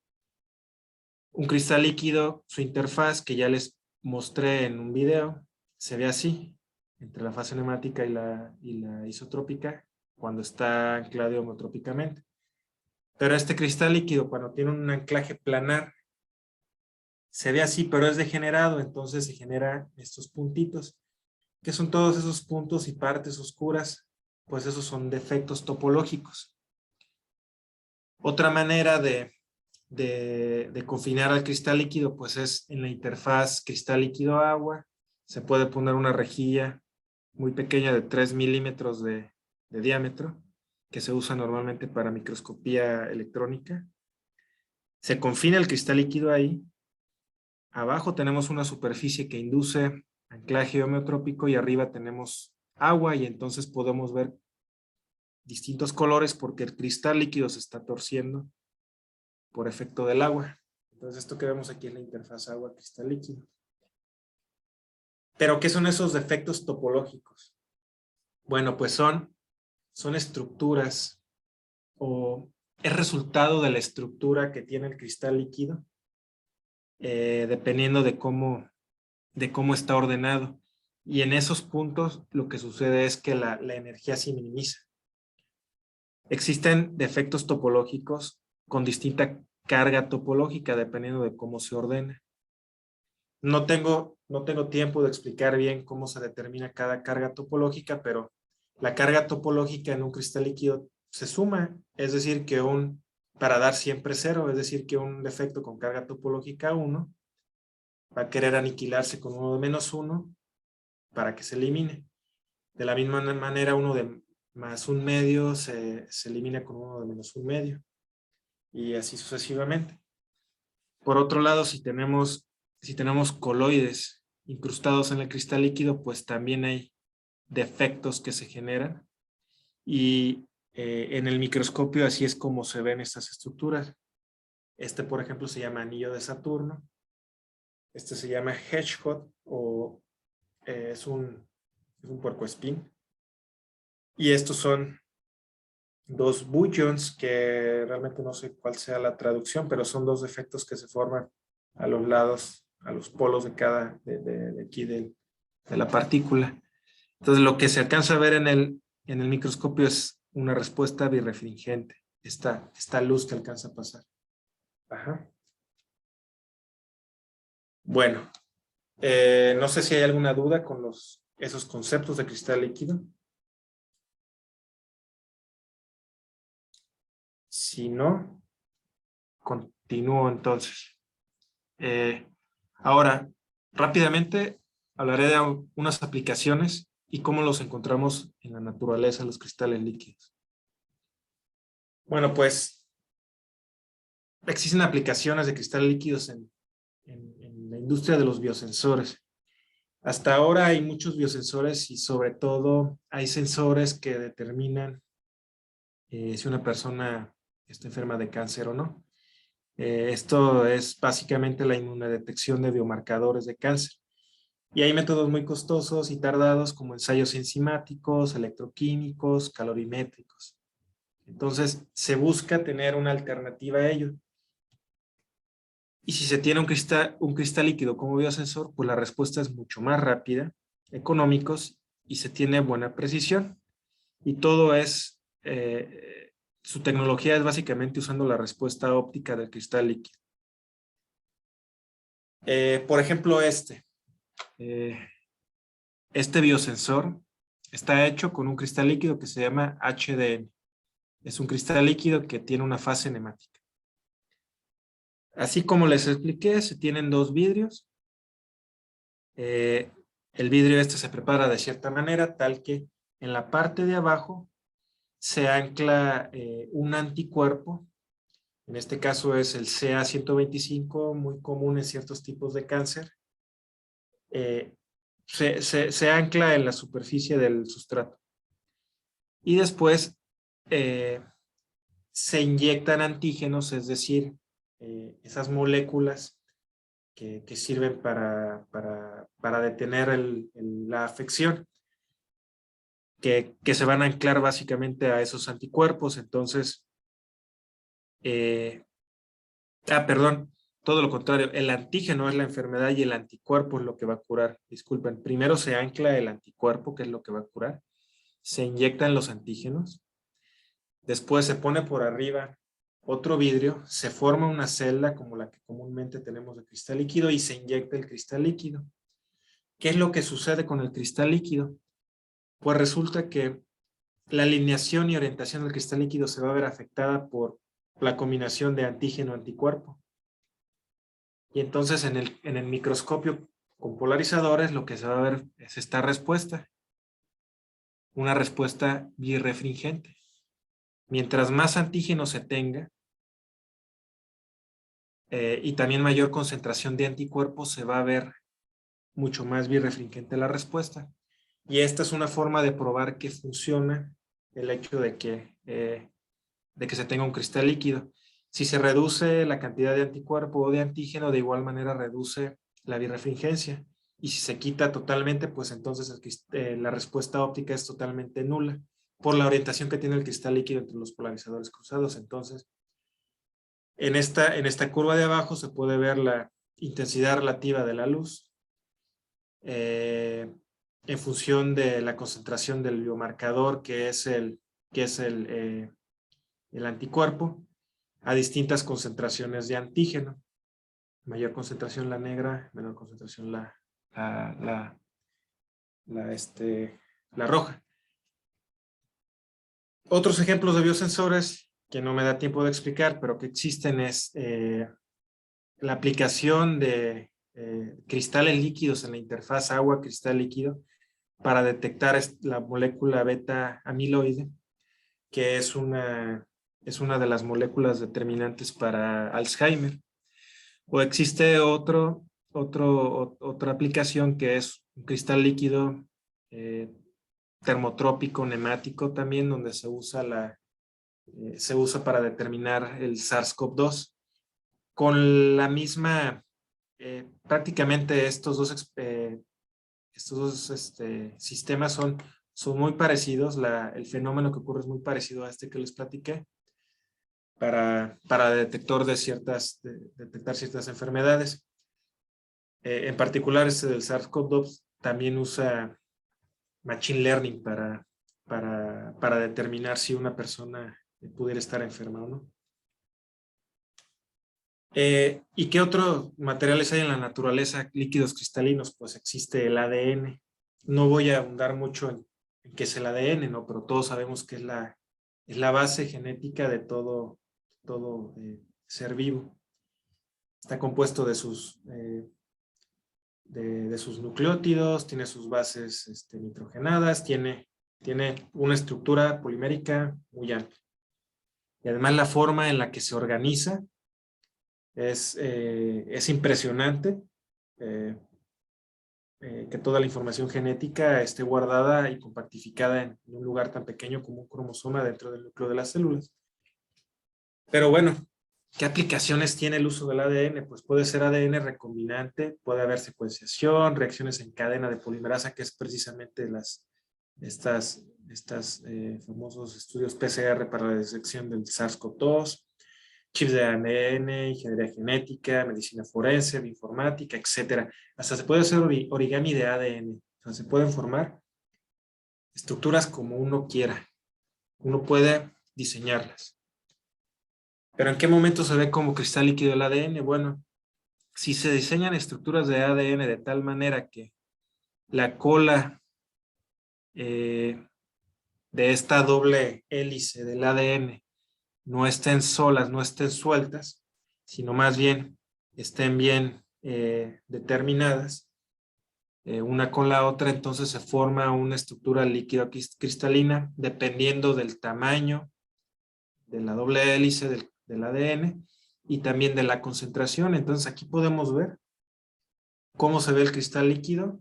Un cristal líquido, su interfaz que ya les mostré en un video, se ve así entre la fase enemática y la isotrópica cuando está anclado homotrópicamente. Pero este cristal líquido, cuando tiene un anclaje planar, se ve así, pero es degenerado, entonces se generan estos puntitos. ¿Qué son todos esos puntos y partes oscuras? Pues esos son defectos topológicos. Otra manera de confinar al cristal líquido, pues es en la interfaz cristal líquido-agua. Se puede poner una rejilla muy pequeña de 3 milímetros de diámetro, que se usa normalmente para microscopía electrónica. Se confina el cristal líquido ahí. Abajo tenemos una superficie que induce anclaje homeotrópico y arriba tenemos agua, y entonces podemos ver distintos colores porque el cristal líquido se está torciendo por efecto del agua. Entonces esto que vemos aquí es la interfaz agua-cristal líquido. ¿Pero qué son esos defectos topológicos? Bueno, pues son estructuras, o es resultado de la estructura que tiene el cristal líquido, dependiendo de cómo está ordenado. Y en esos puntos lo que sucede es que la energía se minimiza. Existen defectos topológicos con distinta carga topológica dependiendo de cómo se ordena. No tengo tiempo de explicar bien cómo se determina cada carga topológica, pero la carga topológica en un cristal líquido se suma, es decir, que para dar siempre 0, es decir, que un defecto con carga topológica 1 va a querer aniquilarse con uno de menos 1 para que se elimine. De la misma manera, uno de más 1/2 se elimina con uno de menos 1/2. Y así sucesivamente. Por otro lado, si tenemos coloides incrustados en el cristal líquido, pues también hay defectos que se generan. Y en el microscopio así es como se ven estas estructuras. Este, por ejemplo, se llama anillo de Saturno. Este se llama hedgehog, o es un puercoespín. Y estos son dos bullions, que realmente no sé cuál sea la traducción, pero son dos defectos que se forman a los lados, a los polos de aquí de la partícula. Entonces lo que se alcanza a ver en el microscopio es una respuesta birrefringente, esta luz que alcanza a pasar. Ajá. Bueno, no sé si hay alguna duda con esos conceptos de cristal líquido. Si no, continúo entonces. Ahora, rápidamente hablaré de unas aplicaciones y cómo los encontramos en la naturaleza, los cristales líquidos. Bueno, pues existen aplicaciones de cristales líquidos en la industria de los biosensores. Hasta ahora hay muchos biosensores y sobre todo hay sensores que determinan si una persona está enferma de cáncer o no. Esto es básicamente la inmunodetección de biomarcadores de cáncer. Y hay métodos muy costosos y tardados como ensayos enzimáticos, electroquímicos, calorimétricos. Entonces, se busca tener una alternativa a ello. Y si se tiene un cristal líquido como biosensor, pues la respuesta es mucho más rápida, económicos y se tiene buena precisión. Y todo es, su tecnología es básicamente usando la respuesta óptica del cristal líquido. Por ejemplo, este biosensor está hecho con un cristal líquido que se llama HDN. Es un cristal líquido que tiene una fase nemática. Así como les expliqué, se tienen dos vidrios. El vidrio este se prepara de cierta manera, tal que en la parte de abajo se ancla un anticuerpo. En este caso es el CA125, muy común en ciertos tipos de cáncer. Se ancla en la superficie del sustrato. Y después se inyectan antígenos, es decir, esas moléculas que sirven para detener la afección, que se van a anclar básicamente a esos anticuerpos. Entonces, perdón, todo lo contrario, el antígeno es la enfermedad y el anticuerpo es lo que va a curar. Disculpen, primero se ancla el anticuerpo, que es lo que va a curar, se inyectan los antígenos, después se pone por arriba otro vidrio, se forma una celda como la que comúnmente tenemos de cristal líquido y se inyecta el cristal líquido. ¿Qué es lo que sucede con el cristal líquido? Pues resulta que la alineación y orientación del cristal líquido se va a ver afectada por la combinación de antígeno-anticuerpo. Y entonces en el microscopio con polarizadores lo que se va a ver es esta respuesta. Una respuesta birrefringente. Mientras más antígeno se tenga y también mayor concentración de anticuerpos, se va a ver mucho más birrefringente la respuesta. Y esta es una forma de probar que funciona el hecho de que se tenga un cristal líquido. Si se reduce la cantidad de anticuerpo o de antígeno, de igual manera reduce la birrefringencia. Y si se quita totalmente, pues entonces la respuesta óptica es totalmente nula por la orientación que tiene el cristal líquido entre los polarizadores cruzados. Entonces, en esta curva de abajo se puede ver la intensidad relativa de la luz en función de la concentración del biomarcador, que es el anticuerpo, a distintas concentraciones de antígeno. Mayor concentración la negra, menor concentración la roja. Otros ejemplos de biosensores que no me da tiempo de explicar, pero que existen es la aplicación de cristales líquidos en la interfaz agua-cristal líquido para detectar la molécula beta amiloide, que es una de las moléculas determinantes para Alzheimer. O existe otra aplicación que es un cristal líquido termotrópico nemático también, donde se usa para determinar el SARS-CoV-2 con la misma, prácticamente estos dos sistemas son muy parecidos, el fenómeno que ocurre es muy parecido a este que les platiqué para detectar ciertas enfermedades. En particular este del SARS-CoV-2 también usa Machine Learning para determinar si una persona pudiera estar enferma o no. ¿Y qué otros materiales hay en la naturaleza líquidos cristalinos? Pues existe el ADN. No voy a ahondar mucho en qué es el ADN, ¿no? Pero todos sabemos que es la base genética de todo ser vivo. Está compuesto de sus nucleótidos, tiene sus bases nitrogenadas, tiene una estructura polimérica muy amplia. Y además la forma en la que se organiza es impresionante. Que toda la información genética esté guardada y compartificada en un lugar tan pequeño como un cromosoma dentro del núcleo de las células. Pero bueno, ¿qué aplicaciones tiene el uso del ADN? Pues puede ser ADN recombinante, puede haber secuenciación, reacciones en cadena de polimerasa, que es precisamente estos famosos estudios PCR para la detección del SARS-CoV-2, chips de ADN, ingeniería genética, medicina forense, bioinformática, etc. Hasta se puede hacer origami de ADN. O sea, se pueden formar estructuras como uno quiera. Uno puede diseñarlas. ¿Pero en qué momento se ve como cristal líquido el ADN? Bueno, si se diseñan estructuras de ADN de tal manera que la cola de esta doble hélice del ADN no estén solas, no estén sueltas, sino más bien estén bien determinadas una con la otra, entonces se forma una estructura líquida cristalina dependiendo del tamaño de la doble hélice del ADN y también de la concentración. Entonces aquí podemos ver cómo se ve el cristal líquido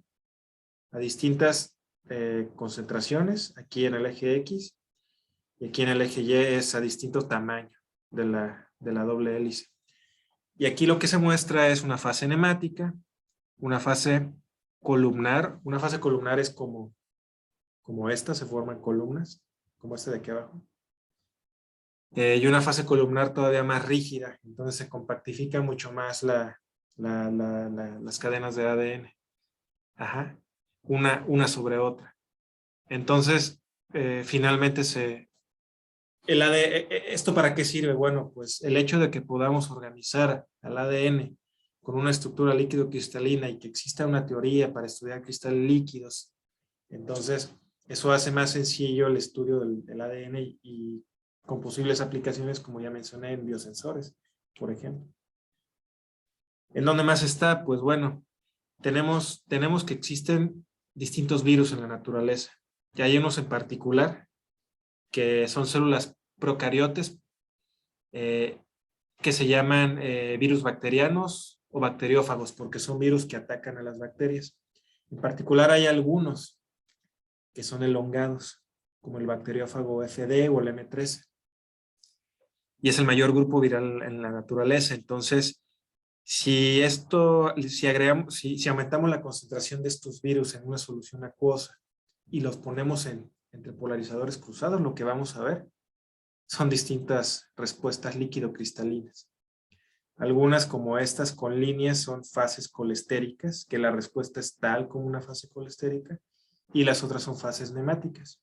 a distintas concentraciones, aquí en el eje X y aquí en el eje Y es a distinto tamaño de la doble hélice. Y aquí lo que se muestra es una fase enemática, una fase columnar. Una fase columnar es como esta, se forman columnas, como esta de aquí abajo. Y una fase columnar todavía más rígida, entonces se compactifica mucho más las cadenas de ADN. Ajá. Una sobre otra. Entonces, finalmente ¿esto para qué sirve? Bueno, pues el hecho de que podamos organizar al ADN con una estructura líquido cristalina y que exista una teoría para estudiar cristales líquidos, entonces eso hace más sencillo el estudio del ADN y con posibles aplicaciones, como ya mencioné, en biosensores, por ejemplo. ¿En dónde más está? Pues bueno, tenemos que existen distintos virus en la naturaleza. Y hay unos en particular que son células procariotes que se llaman virus bacterianos o bacteriófagos, porque son virus que atacan a las bacterias. En particular hay algunos que son elongados, como el bacteriófago FD o el M13. Y es el mayor grupo viral en la naturaleza. Entonces, si aumentamos la concentración de estos virus en una solución acuosa y los ponemos entre polarizadores cruzados, lo que vamos a ver son distintas respuestas líquido-cristalinas. Algunas como estas con líneas son fases colestéricas, que la respuesta es tal como una fase colestérica, y las otras son fases nemáticas.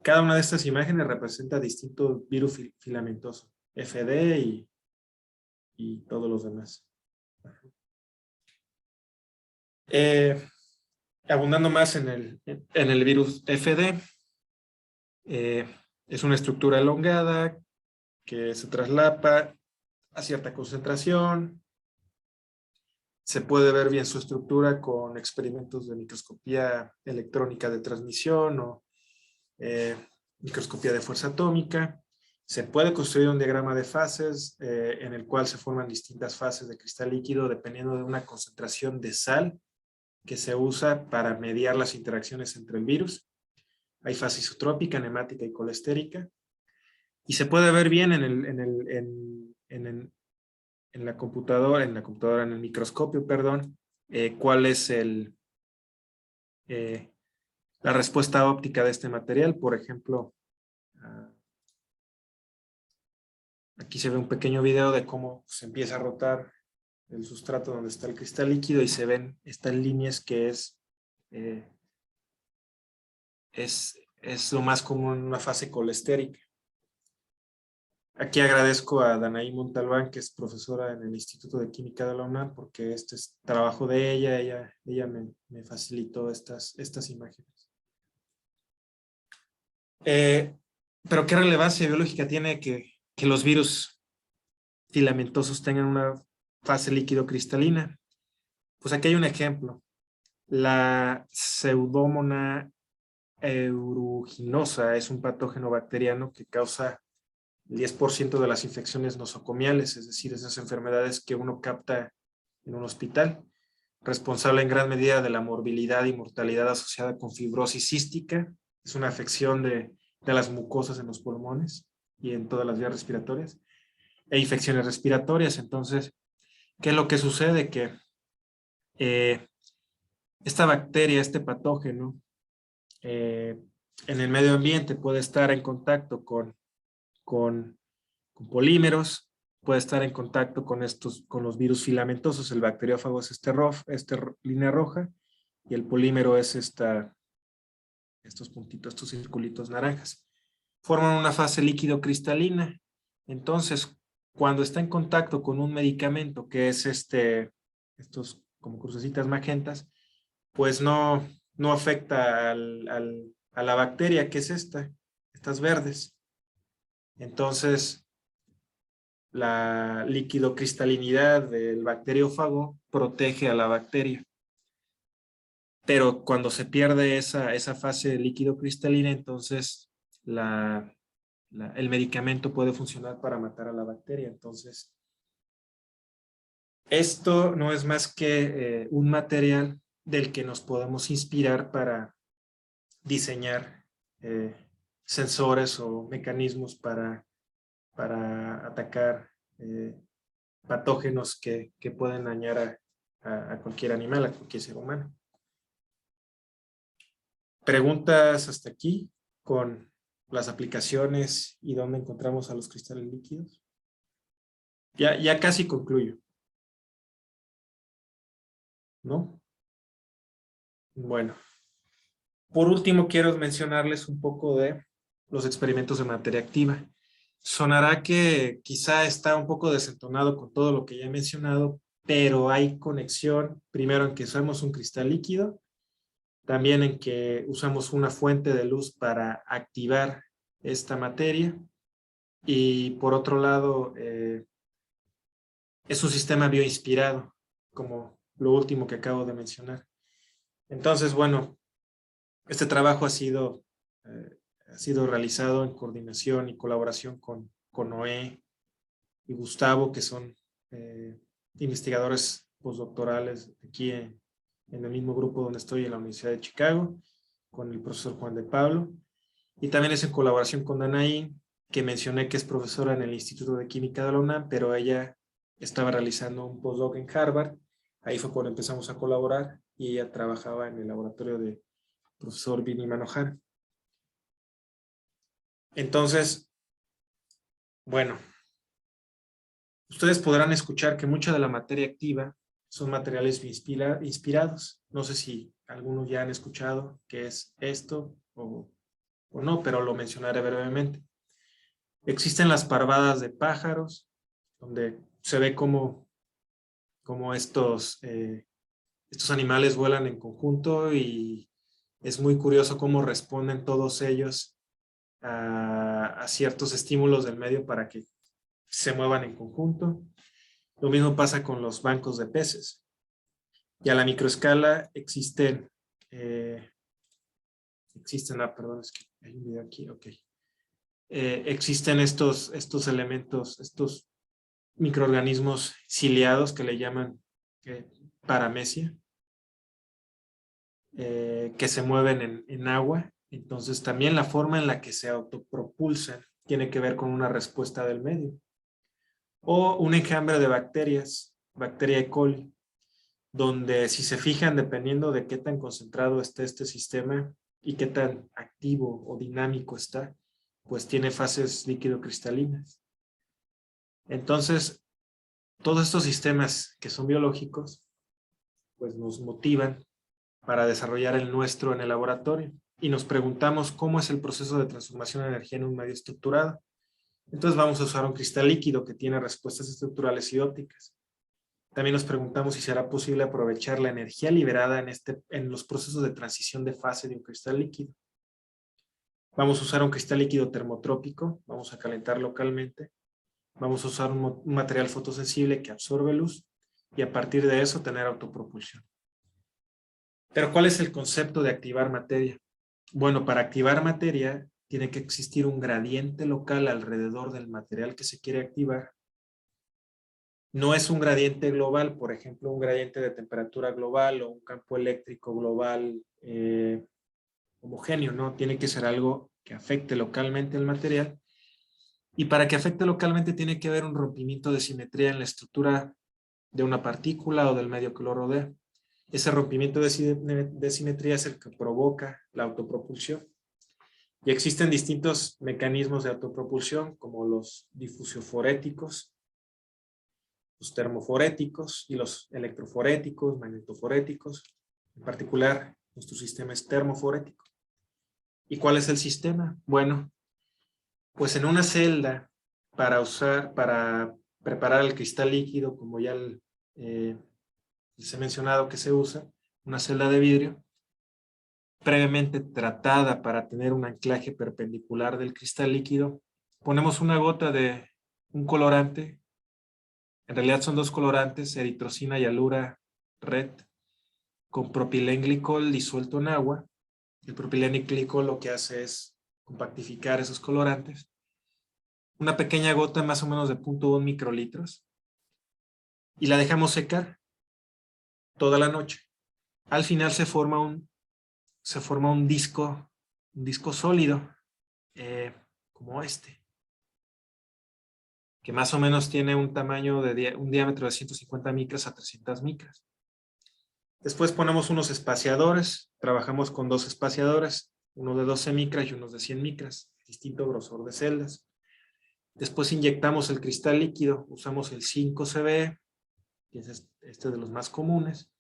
Cada una de estas imágenes representa distintos virus filamentosos, FD y todos los demás. Abundando más en el virus FD, es una estructura elongada que se traslapa a cierta concentración. Se puede ver bien su estructura con experimentos de microscopía electrónica de transmisión o microscopía de fuerza atómica. Se puede construir un diagrama de fases en el cual se forman distintas fases de cristal líquido dependiendo de una concentración de sal que se usa para mediar las interacciones entre el virus. Hay fase isotrópica, nemática y colestérica. Y se puede ver bien en la computadora, en el microscopio, perdón, cuál es la respuesta óptica de este material. Por ejemplo, aquí se ve un pequeño video de cómo se empieza a rotar el sustrato donde está el cristal líquido y se ven estas líneas que es lo más común en una fase colestérica. Aquí agradezco a Danaí Montalbán, que es profesora en el Instituto de Química de la UNAM, porque este es trabajo de ella me facilitó estas imágenes. Pero ¿qué relevancia biológica tiene que los virus filamentosos tengan una fase líquido cristalina? Pues aquí hay un ejemplo. La Pseudomonas aeruginosa es un patógeno bacteriano que causa el 10% de las infecciones nosocomiales, es decir, esas enfermedades que uno capta en un hospital, responsable en gran medida de la morbilidad y mortalidad asociada con fibrosis cística. Es una afección de las mucosas en los pulmones y en todas las vías respiratorias, e infecciones respiratorias. Entonces, ¿qué es lo que sucede? Que esta bacteria, este patógeno, en el medio ambiente puede estar en contacto con polímeros, puede estar en contacto con los virus filamentosos. El bacteriófago es esta línea roja, y el polímero es estos puntitos, estos circulitos naranjas. Forman una fase líquido cristalina. Entonces, cuando está en contacto con un medicamento que es estos como crucecitas magentas, pues no afecta a la bacteria, que es estas verdes. Entonces, la liquidocristalinidad del bacteriófago protege a la bacteria. Pero cuando se pierde esa fase líquido cristalina, entonces el medicamento puede funcionar para matar a la bacteria. Entonces, esto no es más que un material del que nos podemos inspirar para diseñar sensores o mecanismos para atacar patógenos que pueden dañar a cualquier animal, a cualquier ser humano. ¿Preguntas hasta aquí con las aplicaciones y dónde encontramos a los cristales líquidos? Ya casi concluyo, ¿no? Bueno, por último quiero mencionarles un poco de los experimentos de materia activa. Sonará que quizá está un poco desentonado con todo lo que ya he mencionado, pero hay conexión, primero en que usamos un cristal líquido, también en que usamos una fuente de luz para activar esta materia, y por otro lado es un sistema bioinspirado, como lo último que acabo de mencionar. Entonces, bueno, este trabajo ha sido realizado en coordinación y colaboración con Noé y Gustavo, que son investigadores postdoctorales aquí en el mismo grupo donde estoy, en la Universidad de Chicago, con el profesor Juan de Pablo, y también es en colaboración con Danaí, que mencioné que es profesora en el Instituto de Química de la UNAM, pero ella estaba realizando un postdoc en Harvard. Ahí fue cuando empezamos a colaborar, y ella trabajaba en el laboratorio de profesor Vinny Manohar. Entonces, bueno, ustedes podrán escuchar que mucha de la materia activa son materiales inspirados. No sé si algunos ya han escuchado qué es esto o no, pero lo mencionaré brevemente. Existen las parvadas de pájaros, donde se ve cómo estos animales vuelan en conjunto, y es muy curioso cómo responden todos ellos a ciertos estímulos del medio para que se muevan en conjunto. Lo mismo pasa con los bancos de peces. Y a la microescala existen, perdón, es que hay un video aquí, ok. Existen estos elementos, estos microorganismos ciliados que le llaman paramecia, que se mueven en agua. Entonces también la forma en la que se autopropulsan tiene que ver con una respuesta del medio. O un enjambre de bacterias, bacteria E. coli, donde, si se fijan, dependiendo de qué tan concentrado esté este sistema y qué tan activo o dinámico está, pues tiene fases líquido-cristalinas. Entonces, todos estos sistemas que son biológicos, pues nos motivan para desarrollar el nuestro en el laboratorio, y nos preguntamos cómo es el proceso de transformación de energía en un medio estructurado. Entonces vamos a usar un cristal líquido que tiene respuestas estructurales y ópticas. También nos preguntamos si será posible aprovechar la energía liberada en los procesos de transición de fase de un cristal líquido. Vamos a usar un cristal líquido termotrópico, vamos a calentar localmente, vamos a usar un material fotosensible que absorbe luz y a partir de eso tener autopropulsión. Pero ¿cuál es el concepto de activar materia? Bueno, para activar materia tiene que existir un gradiente local alrededor del material que se quiere activar. No es un gradiente global, por ejemplo, un gradiente de temperatura global o un campo eléctrico global homogéneo, ¿no? Tiene que ser algo que afecte localmente el material. Y para que afecte localmente tiene que haber un rompimiento de simetría en la estructura de una partícula o del medio que lo rodea. Ese rompimiento de simetría es el que provoca la autopropulsión. Y existen distintos mecanismos de autopropulsión, como los difusioforéticos, los termoforéticos y los electroforéticos, magnetoforéticos. En particular, nuestro sistema es termoforético. ¿Y cuál es el sistema? Bueno, pues en una celda para preparar el cristal líquido, como ya les he mencionado que se usa, una celda de vidrio, previamente tratada para tener un anclaje perpendicular del cristal líquido, ponemos una gota de un colorante. En realidad son dos colorantes, eritrocina y alura red, con propilenglicol disuelto en agua. El propilenglicol lo que hace es compactificar esos colorantes. Una pequeña gota más o menos de 0.1 microlitros y la dejamos secar toda la noche. Al final se forma un disco sólido como este, que más o menos tiene un tamaño un diámetro de 150 micras a 300 micras. Después ponemos unos espaciadores, trabajamos con dos espaciadores, uno de 12 micras y uno de 100 micras, distinto grosor de celdas. Después inyectamos el cristal líquido, usamos el 5CBE, que es este de los más comunes,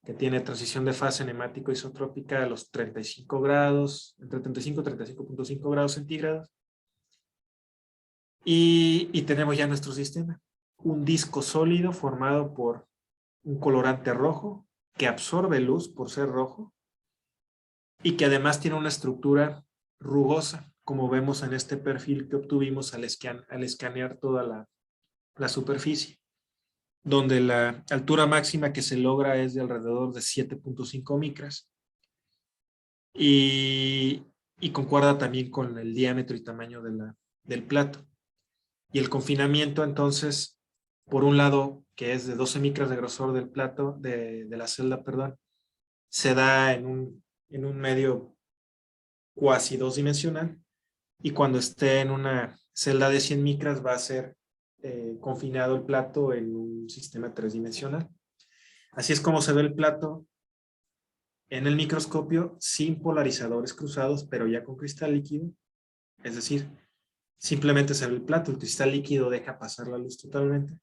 que tiene transición de fase nemático isotrópica a los 35 grados, entre 35 y 35.5 grados centígrados. Y tenemos ya nuestro sistema. Un disco sólido formado por un colorante rojo que absorbe luz por ser rojo y que además tiene una estructura rugosa, como vemos en este perfil que obtuvimos al escanear toda la superficie, donde la altura máxima que se logra es de alrededor de 7.5 micras y concuerda también con el diámetro y tamaño del plato. Y el confinamiento, entonces, por un lado, que es de 12 micras de grosor del plato, de la celda, perdón, se da en un medio cuasi dos-dimensional, y cuando esté en una celda de 100 micras va a ser confinado el plato en un sistema tres-dimensional. Así es como se ve el plato en el microscopio sin polarizadores cruzados, pero ya con cristal líquido, es decir, simplemente se ve el plato, el cristal líquido deja pasar la luz totalmente.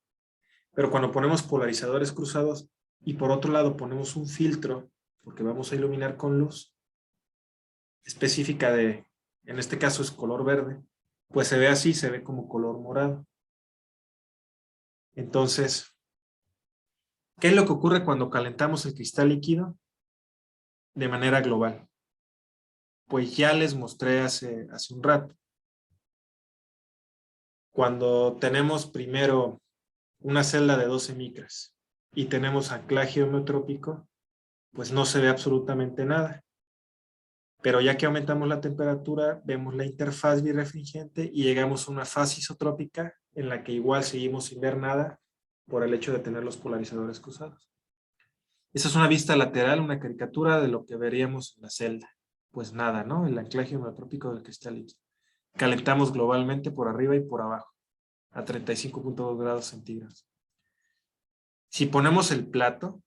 Pero cuando ponemos polarizadores cruzados y por otro lado ponemos un filtro, porque vamos a iluminar con luz específica en este caso es color verde, pues se ve así, se ve como color morado. Entonces, ¿qué es lo que ocurre cuando calentamos el cristal líquido de manera global? Pues ya les mostré hace un rato. Cuando tenemos primero una celda de 12 micras y tenemos anclaje homeotrópico, pues no se ve absolutamente nada. Pero ya que aumentamos la temperatura, vemos la interfaz birrefringente y llegamos a una fase isotrópica en la que igual seguimos sin ver nada por el hecho de tener los polarizadores cruzados. Esa es una vista lateral, una caricatura de lo que veríamos en la celda. Pues nada, ¿no? El anclaje homeotrópico del cristal líquido. Calentamos globalmente por arriba y por abajo, a 35.2 grados centígrados. Si ponemos el plato,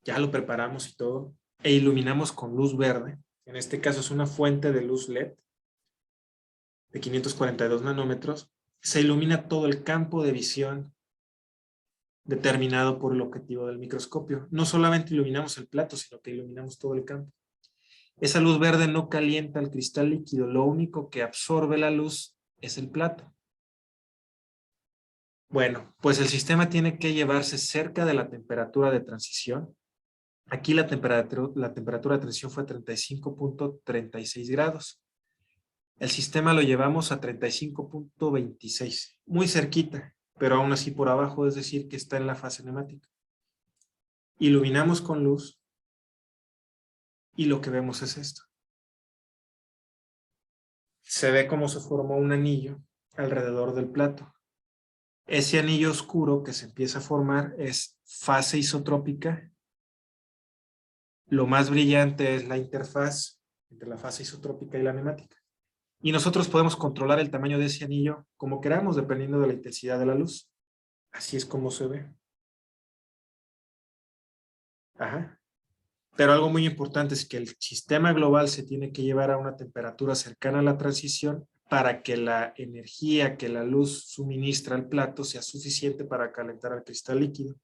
ya lo preparamos y todo, e iluminamos con luz verde, en este caso es una fuente de luz LED de 542 nanómetros, se ilumina todo el campo de visión determinado por el objetivo del microscopio. No solamente iluminamos el plato, sino que iluminamos todo el campo. Esa luz verde no calienta el cristal líquido, lo único que absorbe la luz es el plato. Bueno, pues el sistema tiene que llevarse cerca de la temperatura de transición. Aquí la temperatura de transición fue 35.36 grados. El sistema lo llevamos a 35.26, muy cerquita, pero aún así por abajo, es decir, que está en la fase nemática. Iluminamos con luz y lo que vemos es esto. Se ve cómo se formó un anillo alrededor del plato. Ese anillo oscuro que se empieza a formar es fase isotrópica. Lo más brillante es la interfaz entre la fase isotrópica y la nemática. Y nosotros podemos controlar el tamaño de ese anillo como queramos, dependiendo de la intensidad de la luz. Así es como se ve. Ajá. Pero algo muy importante es que el sistema global se tiene que llevar a una temperatura cercana a la transición para que la energía que la luz suministra al plato sea suficiente para calentar al cristal líquido.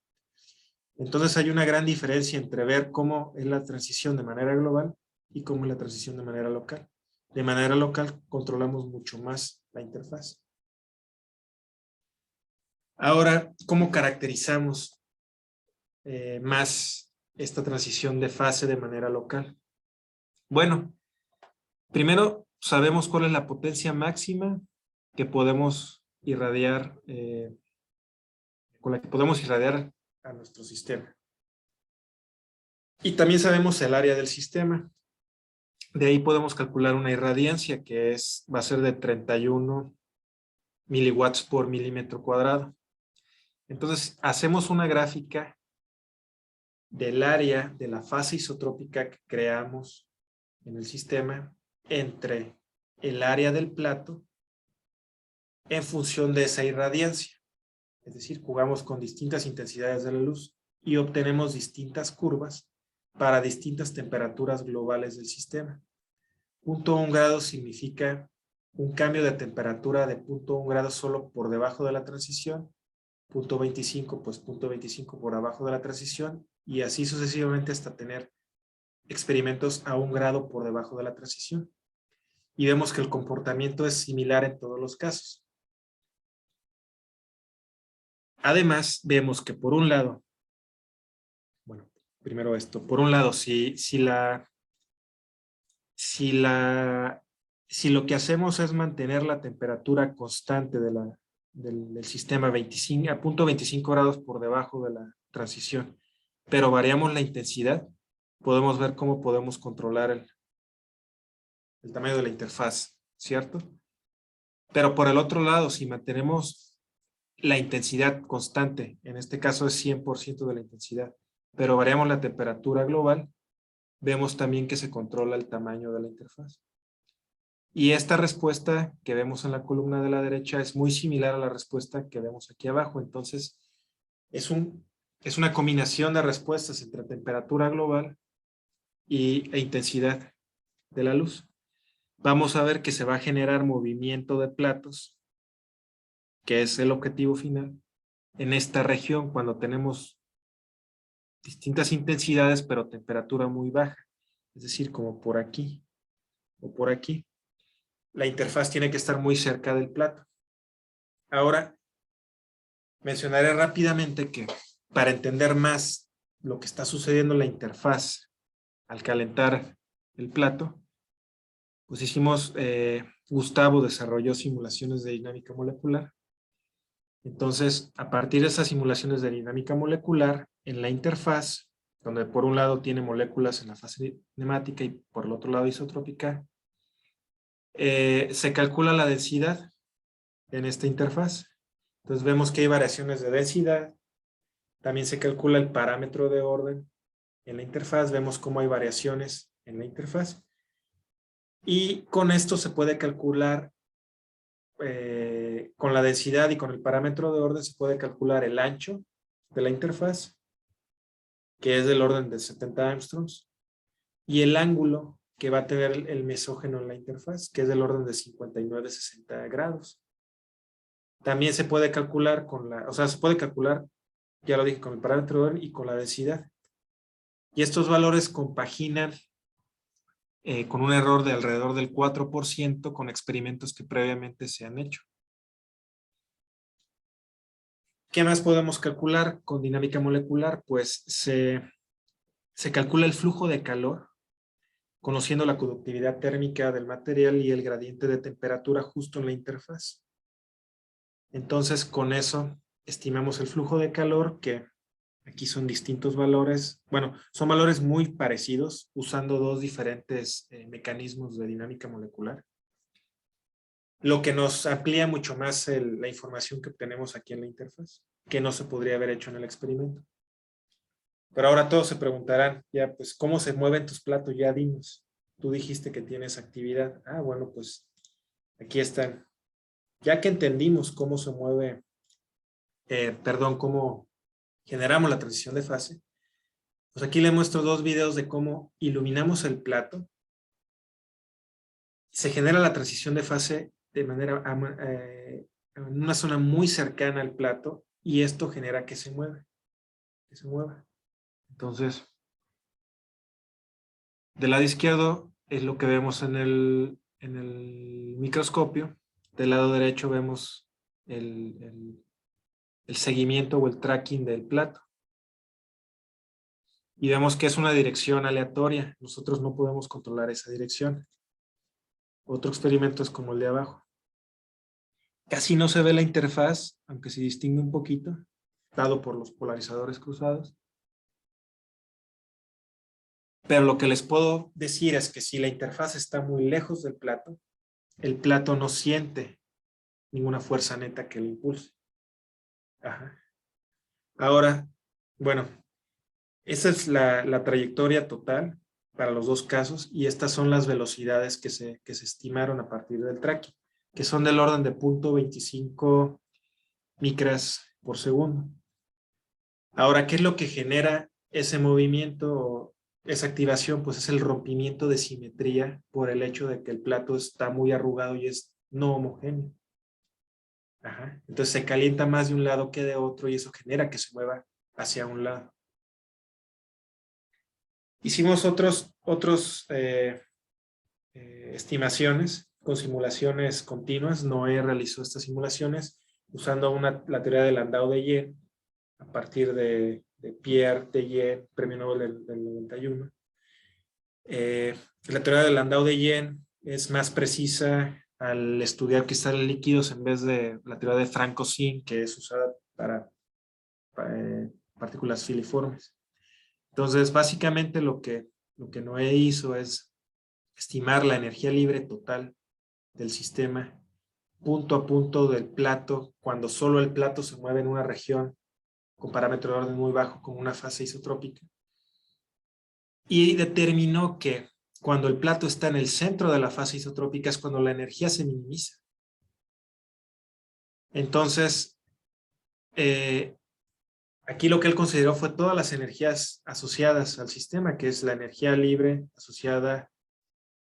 Entonces hay una gran diferencia entre ver cómo es la transición de manera global y cómo es la transición de manera local. De manera local controlamos mucho más la interfaz. Ahora, ¿cómo caracterizamos más esta transición de fase de manera local? Bueno, primero sabemos cuál es la potencia máxima que podemos irradiar, con la que podemos irradiar a nuestro sistema. Y también sabemos el área del sistema. De ahí podemos calcular una irradiancia que va a ser de 31 miliwatts por milímetro cuadrado. Entonces, hacemos una gráfica del área de la fase isotrópica que creamos en el sistema entre el área del plato en función de esa irradiancia. Es decir, jugamos con distintas intensidades de la luz y obtenemos distintas curvas para distintas temperaturas globales del sistema. 0.1 grado significa un cambio de temperatura de 0.1 grado solo por debajo de la transición, 0.25 pues 0.25 por abajo de la transición y así sucesivamente hasta tener experimentos a 1 grado por debajo de la transición. Y vemos que el comportamiento es similar en todos los casos. Además, vemos que por un lado, bueno, primero esto, por un lado, si lo que hacemos es mantener la temperatura constante del sistema a 0.25 grados por debajo de la transición, pero variamos la intensidad, podemos ver cómo podemos controlar el tamaño de la interfaz, ¿cierto? Pero por el otro lado, si mantenemos la intensidad constante, en este caso es 100% de la intensidad, pero variamos la temperatura global, vemos también que se controla el tamaño de la interfaz. Y esta respuesta que vemos en la columna de la derecha es muy similar a la respuesta que vemos aquí abajo. Entonces, es una combinación de respuestas entre temperatura global e intensidad de la luz. Vamos a ver que se va a generar movimiento de platos, que es el objetivo final, en esta región cuando tenemos distintas intensidades, pero temperatura muy baja. Es decir, como por aquí o por aquí. La interfaz tiene que estar muy cerca del plato. Ahora, mencionaré rápidamente que para entender más lo que está sucediendo en la interfaz al calentar el plato, pues Gustavo desarrolló simulaciones de dinámica molecular. Entonces, a partir de esas simulaciones de dinámica molecular, en la interfaz, donde por un lado tiene moléculas en la fase nemática y por el otro lado isotrópica, se calcula la densidad en esta interfaz. Entonces vemos que hay variaciones de densidad. También se calcula el parámetro de orden en la interfaz. Vemos cómo hay variaciones en la interfaz. Y con esto se puede calcular, con la densidad y con el parámetro de orden, se puede calcular el ancho de la interfaz, que es del orden de 70 angstroms, y el ángulo que va a tener el mesógeno en la interfaz, que es del orden de 59-60 grados. También se puede calcular ya lo dije, con el parámetro de orden y con la densidad. Y estos valores compaginan con un error de alrededor del 4% con experimentos que previamente se han hecho. ¿Qué más podemos calcular con dinámica molecular? Pues se calcula el flujo de calor, conociendo la conductividad térmica del material y el gradiente de temperatura justo en la interfaz. Entonces, con eso estimamos el flujo de calor, que aquí son distintos valores. Bueno, son valores muy parecidos, usando dos diferentes mecanismos de dinámica molecular. Lo que nos amplía mucho más la información que obtenemos aquí en la interfaz, que no se podría haber hecho en el experimento. Pero ahora todos se preguntarán, ya, pues, ¿cómo se mueven tus platos? Ya dinos. Tú dijiste que tienes actividad. Ah, bueno, pues, aquí están. Ya que entendimos cómo se mueve, cómo generamos la transición de fase, pues aquí le muestro dos videos de cómo iluminamos el plato. Se genera la transición de fase de manera en una zona muy cercana al plato, y esto genera que se mueva. Entonces, del lado izquierdo es lo que vemos en el microscopio. Del lado derecho vemos el seguimiento o el tracking del plato. Y vemos que es una dirección aleatoria. Nosotros no podemos controlar esa dirección. Otro experimento es como el de abajo. Casi no se ve la interfaz, aunque se distingue un poquito, dado por los polarizadores cruzados. Pero lo que les puedo decir es que si la interfaz está muy lejos del plato, el plato no siente ninguna fuerza neta que lo impulse. Ajá. Ahora, bueno, esa es la trayectoria total para los dos casos, y estas son las velocidades que se estimaron a partir del tracking, que son del orden de 0.25 micras por segundo. Ahora, ¿qué es lo que genera ese movimiento, esa activación? Pues es el rompimiento de simetría por el hecho de que el plato está muy arrugado y es no homogéneo. Ajá. Entonces se calienta más de un lado que de otro, y eso genera que se mueva hacia un lado. Hicimos otros estimaciones con simulaciones continuas. Noé realizó estas simulaciones usando la teoría de Landau-Dayene a partir de Pierre Dayene, premio Nobel del 91. La teoría de Landau-Dayene es más precisa al estudiar cristales líquidos en vez de la teoría de Franco-Sin, que es usada para partículas filiformes. Entonces, básicamente lo que Noé hizo es estimar la energía libre total del sistema punto a punto del plato, cuando solo el plato se mueve en una región con parámetro de orden muy bajo, como una fase isotrópica. Y determinó que cuando el plato está en el centro de la fase isotrópica es cuando la energía se minimiza. Entonces, aquí lo que él consideró fue todas las energías asociadas al sistema, que es la energía libre asociada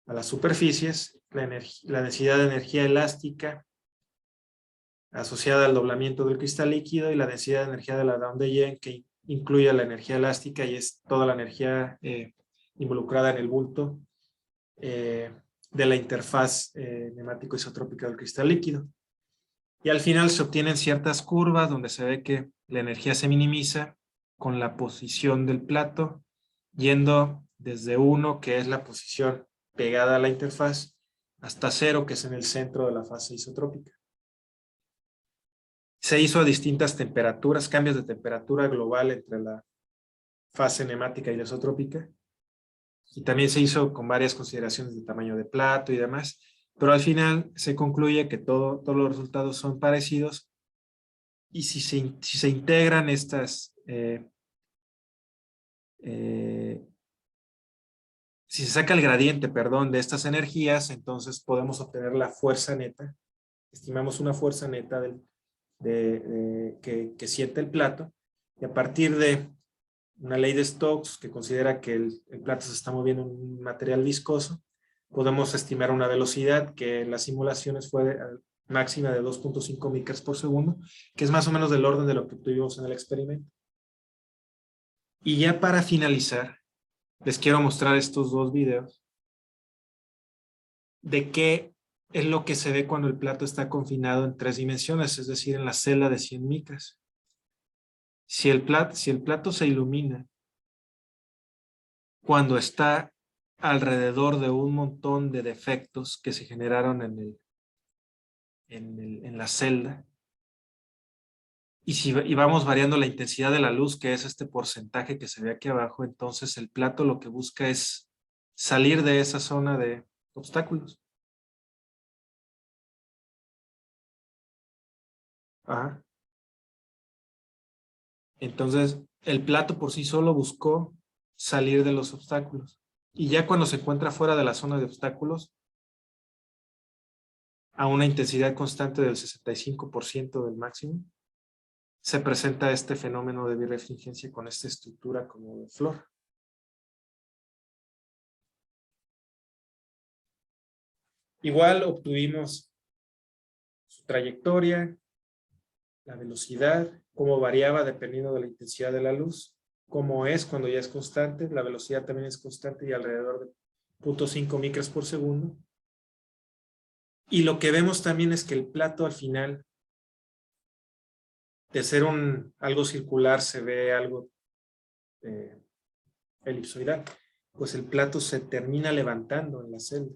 a las superficies, la densidad de energía elástica asociada al doblamiento del cristal líquido, y la densidad de energía de la Landau-Dayene, que incluye la energía elástica y es toda la energía involucrada en el bulto de la interfaz neumático-isotrópica del cristal líquido. Y al final se obtienen ciertas curvas donde se ve que la energía se minimiza con la posición del plato, yendo desde 1, que es la posición pegada a la interfaz, hasta 0, que es en el centro de la fase isotrópica. Se hizo a distintas temperaturas, cambios de temperatura global entre la fase neumática y la isotrópica, y también se hizo con varias consideraciones de tamaño de plato y demás, pero al final se concluye que todos los resultados son parecidos, y si se integran estas, si se saca el gradiente, de estas energías, entonces podemos obtener la fuerza neta. Estimamos una fuerza neta que siente el plato, y a partir de una ley de Stokes que considera que el plato se está moviendo en un material viscoso, podemos estimar una velocidad que en las simulaciones fue máxima de 2.5 micras por segundo, que es más o menos del orden de lo que tuvimos en el experimento. Y ya para finalizar, les quiero mostrar estos dos videos de qué es lo que se ve cuando el plato está confinado en 3 dimensiones, es decir, en la celda de 100 micras. Si el plato se ilumina cuando está alrededor de un montón de defectos que se generaron en la celda, y vamos variando la intensidad de la luz, que es este porcentaje que se ve aquí abajo, entonces el plato lo que busca es salir de esa zona de obstáculos. Ajá. Entonces, el plato por sí solo buscó salir de los obstáculos. Y ya cuando se encuentra fuera de la zona de obstáculos, a una intensidad constante del 65% del máximo, se presenta este fenómeno de birrefringencia con esta estructura como de flor. Igual obtuvimos su trayectoria, la velocidad, cómo variaba dependiendo de la intensidad de la luz, cómo es cuando ya es constante, la velocidad también es constante y alrededor de 0.5 micras por segundo. Y lo que vemos también es que el plato al final, de ser algo circular, se ve algo elipsoidal, pues el plato se termina levantando en la celda.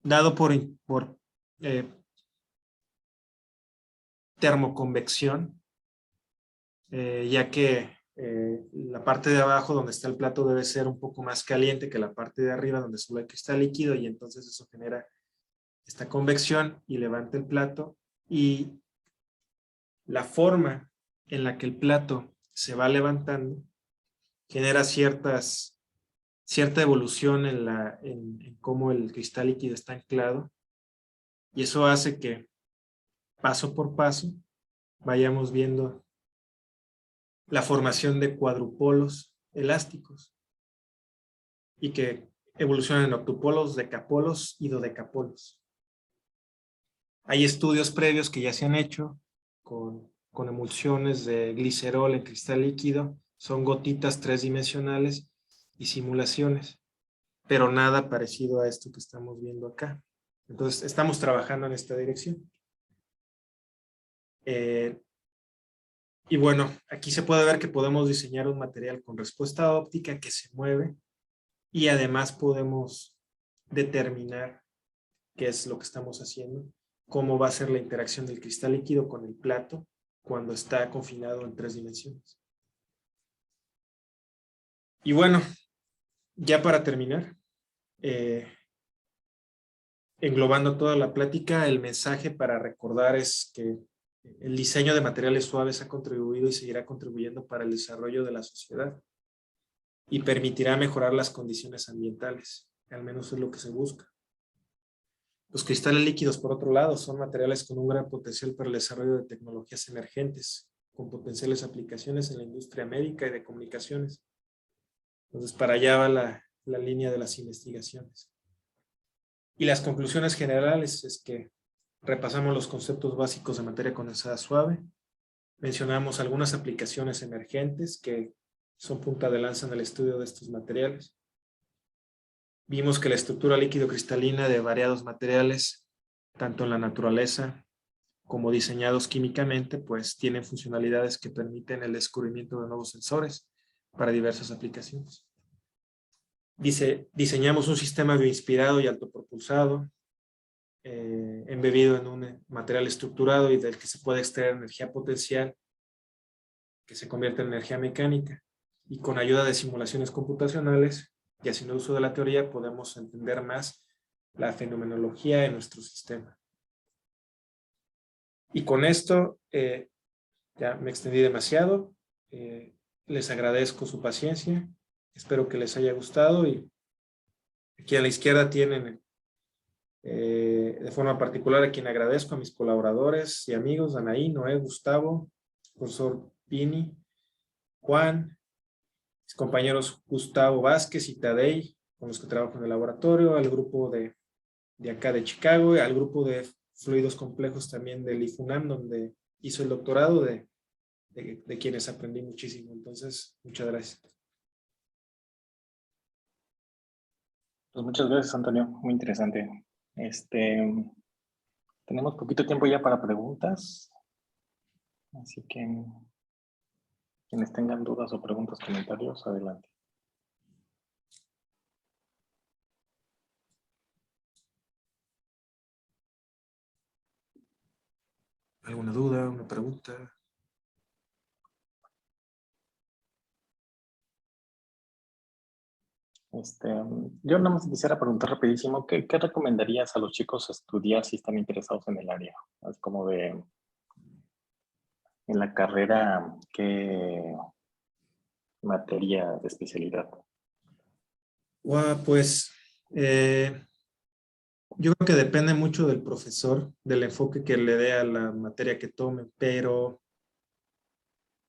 Dado por termoconvección, ya que la parte de abajo donde está el plato debe ser un poco más caliente que la parte de arriba donde solo hay cristal líquido, y entonces eso genera esta convección y levanta el plato, y la forma en la que el plato se va levantando genera cierta evolución en cómo el cristal líquido está anclado, y eso hace que paso por paso vayamos viendo la formación de cuadrupolos elásticos y que evolucionan en octopolos, decapolos y dodecapolos. Hay estudios previos que ya se han hecho con emulsiones de glicerol en cristal líquido, son gotitas 3 dimensionales y simulaciones, pero nada parecido a esto que estamos viendo acá. Entonces, estamos trabajando en esta dirección. Y bueno, aquí se puede ver que podemos diseñar un material con respuesta óptica que se mueve, y además podemos determinar qué es lo que estamos haciendo, cómo va a ser la interacción del cristal líquido con el plato cuando está confinado en 3 dimensiones. Y bueno, ya para terminar, englobando toda la plática, el mensaje para recordar es que el diseño de materiales suaves ha contribuido y seguirá contribuyendo para el desarrollo de la sociedad y permitirá mejorar las condiciones ambientales, al menos es lo que se busca. Los cristales líquidos, por otro lado, son materiales con un gran potencial para el desarrollo de tecnologías emergentes, con potenciales aplicaciones en la industria médica y de comunicaciones. Entonces, para allá va la línea de las investigaciones. Y las conclusiones generales es que repasamos los conceptos básicos de materia condensada suave, mencionamos algunas aplicaciones emergentes que son punta de lanza en el estudio de estos materiales. Vimos que la estructura líquido-cristalina de variados materiales, tanto en la naturaleza como diseñados químicamente, pues tienen funcionalidades que permiten el descubrimiento de nuevos sensores para diversas aplicaciones. Diseñamos un sistema bioinspirado y autopropulsado, embebido en un material estructurado y del que se puede extraer energía potencial que se convierte en energía mecánica, y con ayuda de simulaciones computacionales y haciendo uso de la teoría podemos entender más la fenomenología de nuestro sistema. Y con esto ya me extendí demasiado. Les agradezco su paciencia, espero que les haya gustado, y aquí a la izquierda tienen de forma particular a quien agradezco, a mis colaboradores y amigos, Anaí, Noé, Gustavo, profesor Pini, Juan, mis compañeros Gustavo Vázquez y Tadei, con los que trabajo en el laboratorio, al grupo de acá de Chicago, al grupo de fluidos complejos también del IFUNAM, donde hizo el doctorado, de quienes aprendí muchísimo. Entonces, muchas gracias. Pues muchas gracias, Antonio. Muy interesante. Tenemos poquito tiempo ya para preguntas, así que quienes tengan dudas o preguntas, comentarios, adelante. ¿Alguna duda, una pregunta? Yo nada más quisiera preguntar rapidísimo, ¿qué recomendarías a los chicos estudiar si están interesados en el área? Es como en la carrera, ¿qué materia de especialidad? Pues yo creo que depende mucho del profesor, del enfoque que le dé a la materia que tome, pero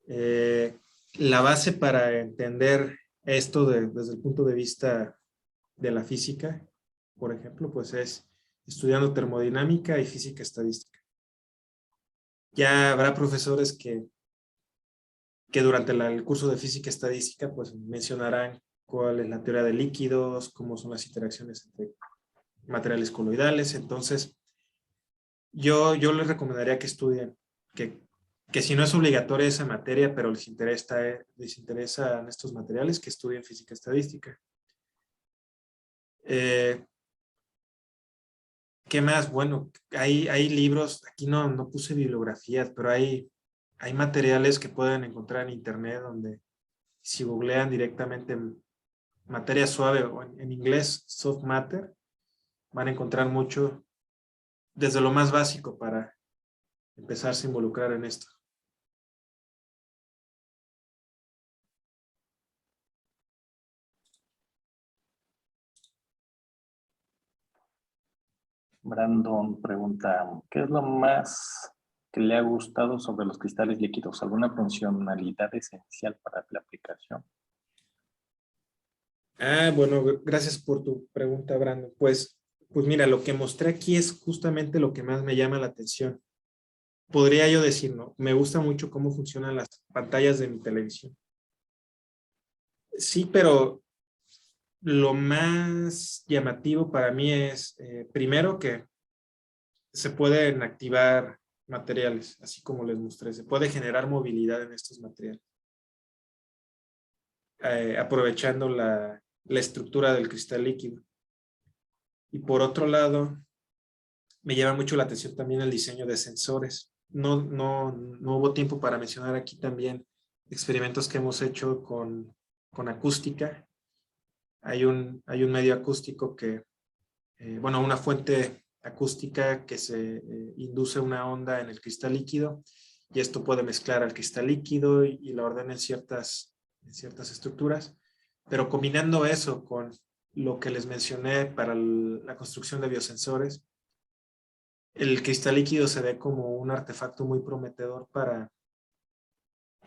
la base para entender esto desde el punto de vista de la física, por ejemplo, pues es estudiando termodinámica y física estadística. Ya habrá profesores que durante el curso de física estadística pues mencionarán cuál es la teoría de líquidos, cómo son las interacciones entre materiales coloidales. Entonces, yo les recomendaría que estudien, que si no es obligatoria esa materia, pero les interesan estos materiales, que estudien física estadística. ¿Qué más? Bueno, hay libros, aquí no puse bibliografías, pero hay materiales que pueden encontrar en internet donde si googlean directamente materia suave o en inglés soft matter, van a encontrar mucho desde lo más básico para empezarse a involucrar en esto. Brandon pregunta, ¿qué es lo más que le ha gustado sobre los cristales líquidos? ¿Alguna funcionalidad esencial para la aplicación? Bueno, gracias por tu pregunta, Brandon. Pues mira, lo que mostré aquí es justamente lo que más me llama la atención. Podría yo decir, ¿no? Me gusta mucho cómo funcionan las pantallas de mi televisión. Sí, pero lo más llamativo para mí es, primero, que se pueden activar materiales, así como les mostré. Se puede generar movilidad en estos materiales, aprovechando la estructura del cristal líquido. Y por otro lado, me llama mucho la atención también el diseño de sensores. No hubo tiempo para mencionar aquí también experimentos que hemos hecho con acústica. Hay un medio acústico bueno, una fuente acústica que se induce una onda en el cristal líquido y esto puede mezclar al cristal líquido y la ordena en ciertas estructuras, pero combinando eso con lo que les mencioné para la construcción de biosensores, el cristal líquido se ve como un artefacto muy prometedor para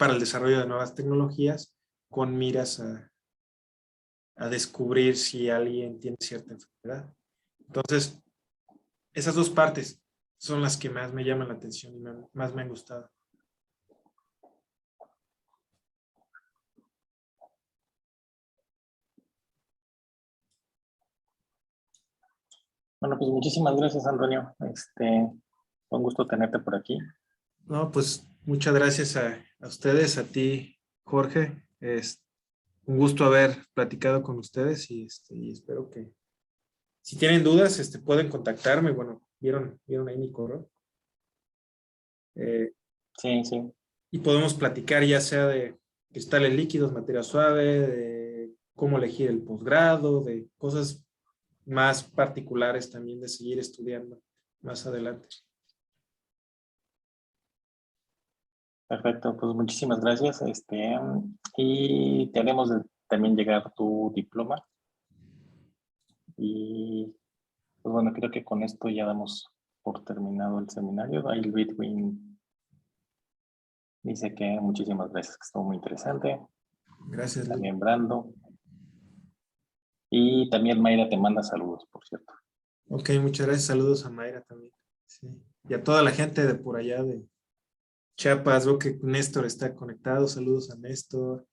el desarrollo de nuevas tecnologías con miras a descubrir si alguien tiene cierta enfermedad. Entonces, esas dos partes son las que más me llaman la atención y más me han gustado. Bueno, pues muchísimas gracias, Antonio. Fue un gusto tenerte por aquí. No, pues muchas gracias a ustedes, a ti, Jorge. Es un gusto haber platicado con ustedes y espero que si tienen dudas, pueden contactarme. Bueno, vieron ahí mi correo. Sí, sí. Y podemos platicar ya sea de cristales líquidos, materia suave, de cómo elegir el posgrado, de cosas más particulares también de seguir estudiando más adelante. Perfecto, pues muchísimas gracias. Y te haremos también llegar tu diploma. Y pues bueno, creo que con esto ya damos por terminado el seminario. Ahí el Bitwin dice que muchísimas gracias, que estuvo muy interesante. Gracias, Luis. También Brando. Y también Mayra te manda saludos, por cierto. Ok, muchas gracias. Saludos a Mayra también. Sí. Y a toda la gente de por allá de Chiapas. Veo que Néstor está conectado. Saludos a Néstor.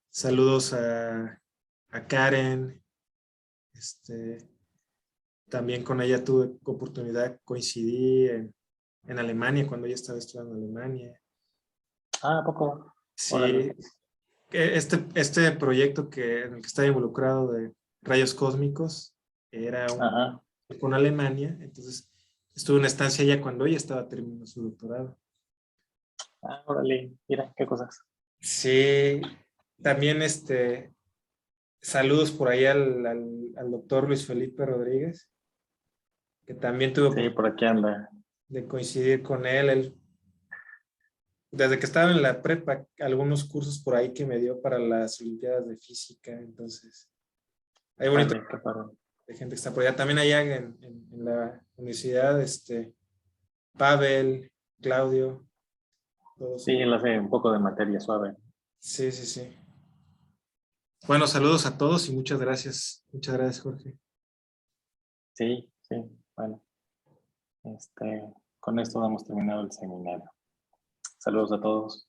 Saludos a Karen. También con ella tuve oportunidad, coincidí en Alemania, cuando ella estaba estudiando en Alemania. Ah, ¿a poco? Sí, Órale. este proyecto en el que estaba involucrado de rayos cósmicos era Ajá. con Alemania, entonces estuve una estancia allá cuando ella estaba terminando su doctorado. Ah, órale. Mira, qué cosas. Sí, también saludos por ahí al doctor Luis Felipe Rodríguez, que también tuve Sí, oportunidad por aquí anda. de coincidir con él. Desde que estaba en la prepa, algunos cursos por ahí que me dio para las Olimpiadas de Física, entonces hay bonito Órale, qué padre. de gente que está por allá. También allá en la universidad, Pavel, Claudio, todos Sí, ellos. él hace un poco de materia suave. Sí, sí, sí. Bueno, saludos a todos y muchas gracias. Muchas gracias, Jorge. Sí, sí. Bueno, con esto hemos terminado el seminario. Saludos a todos.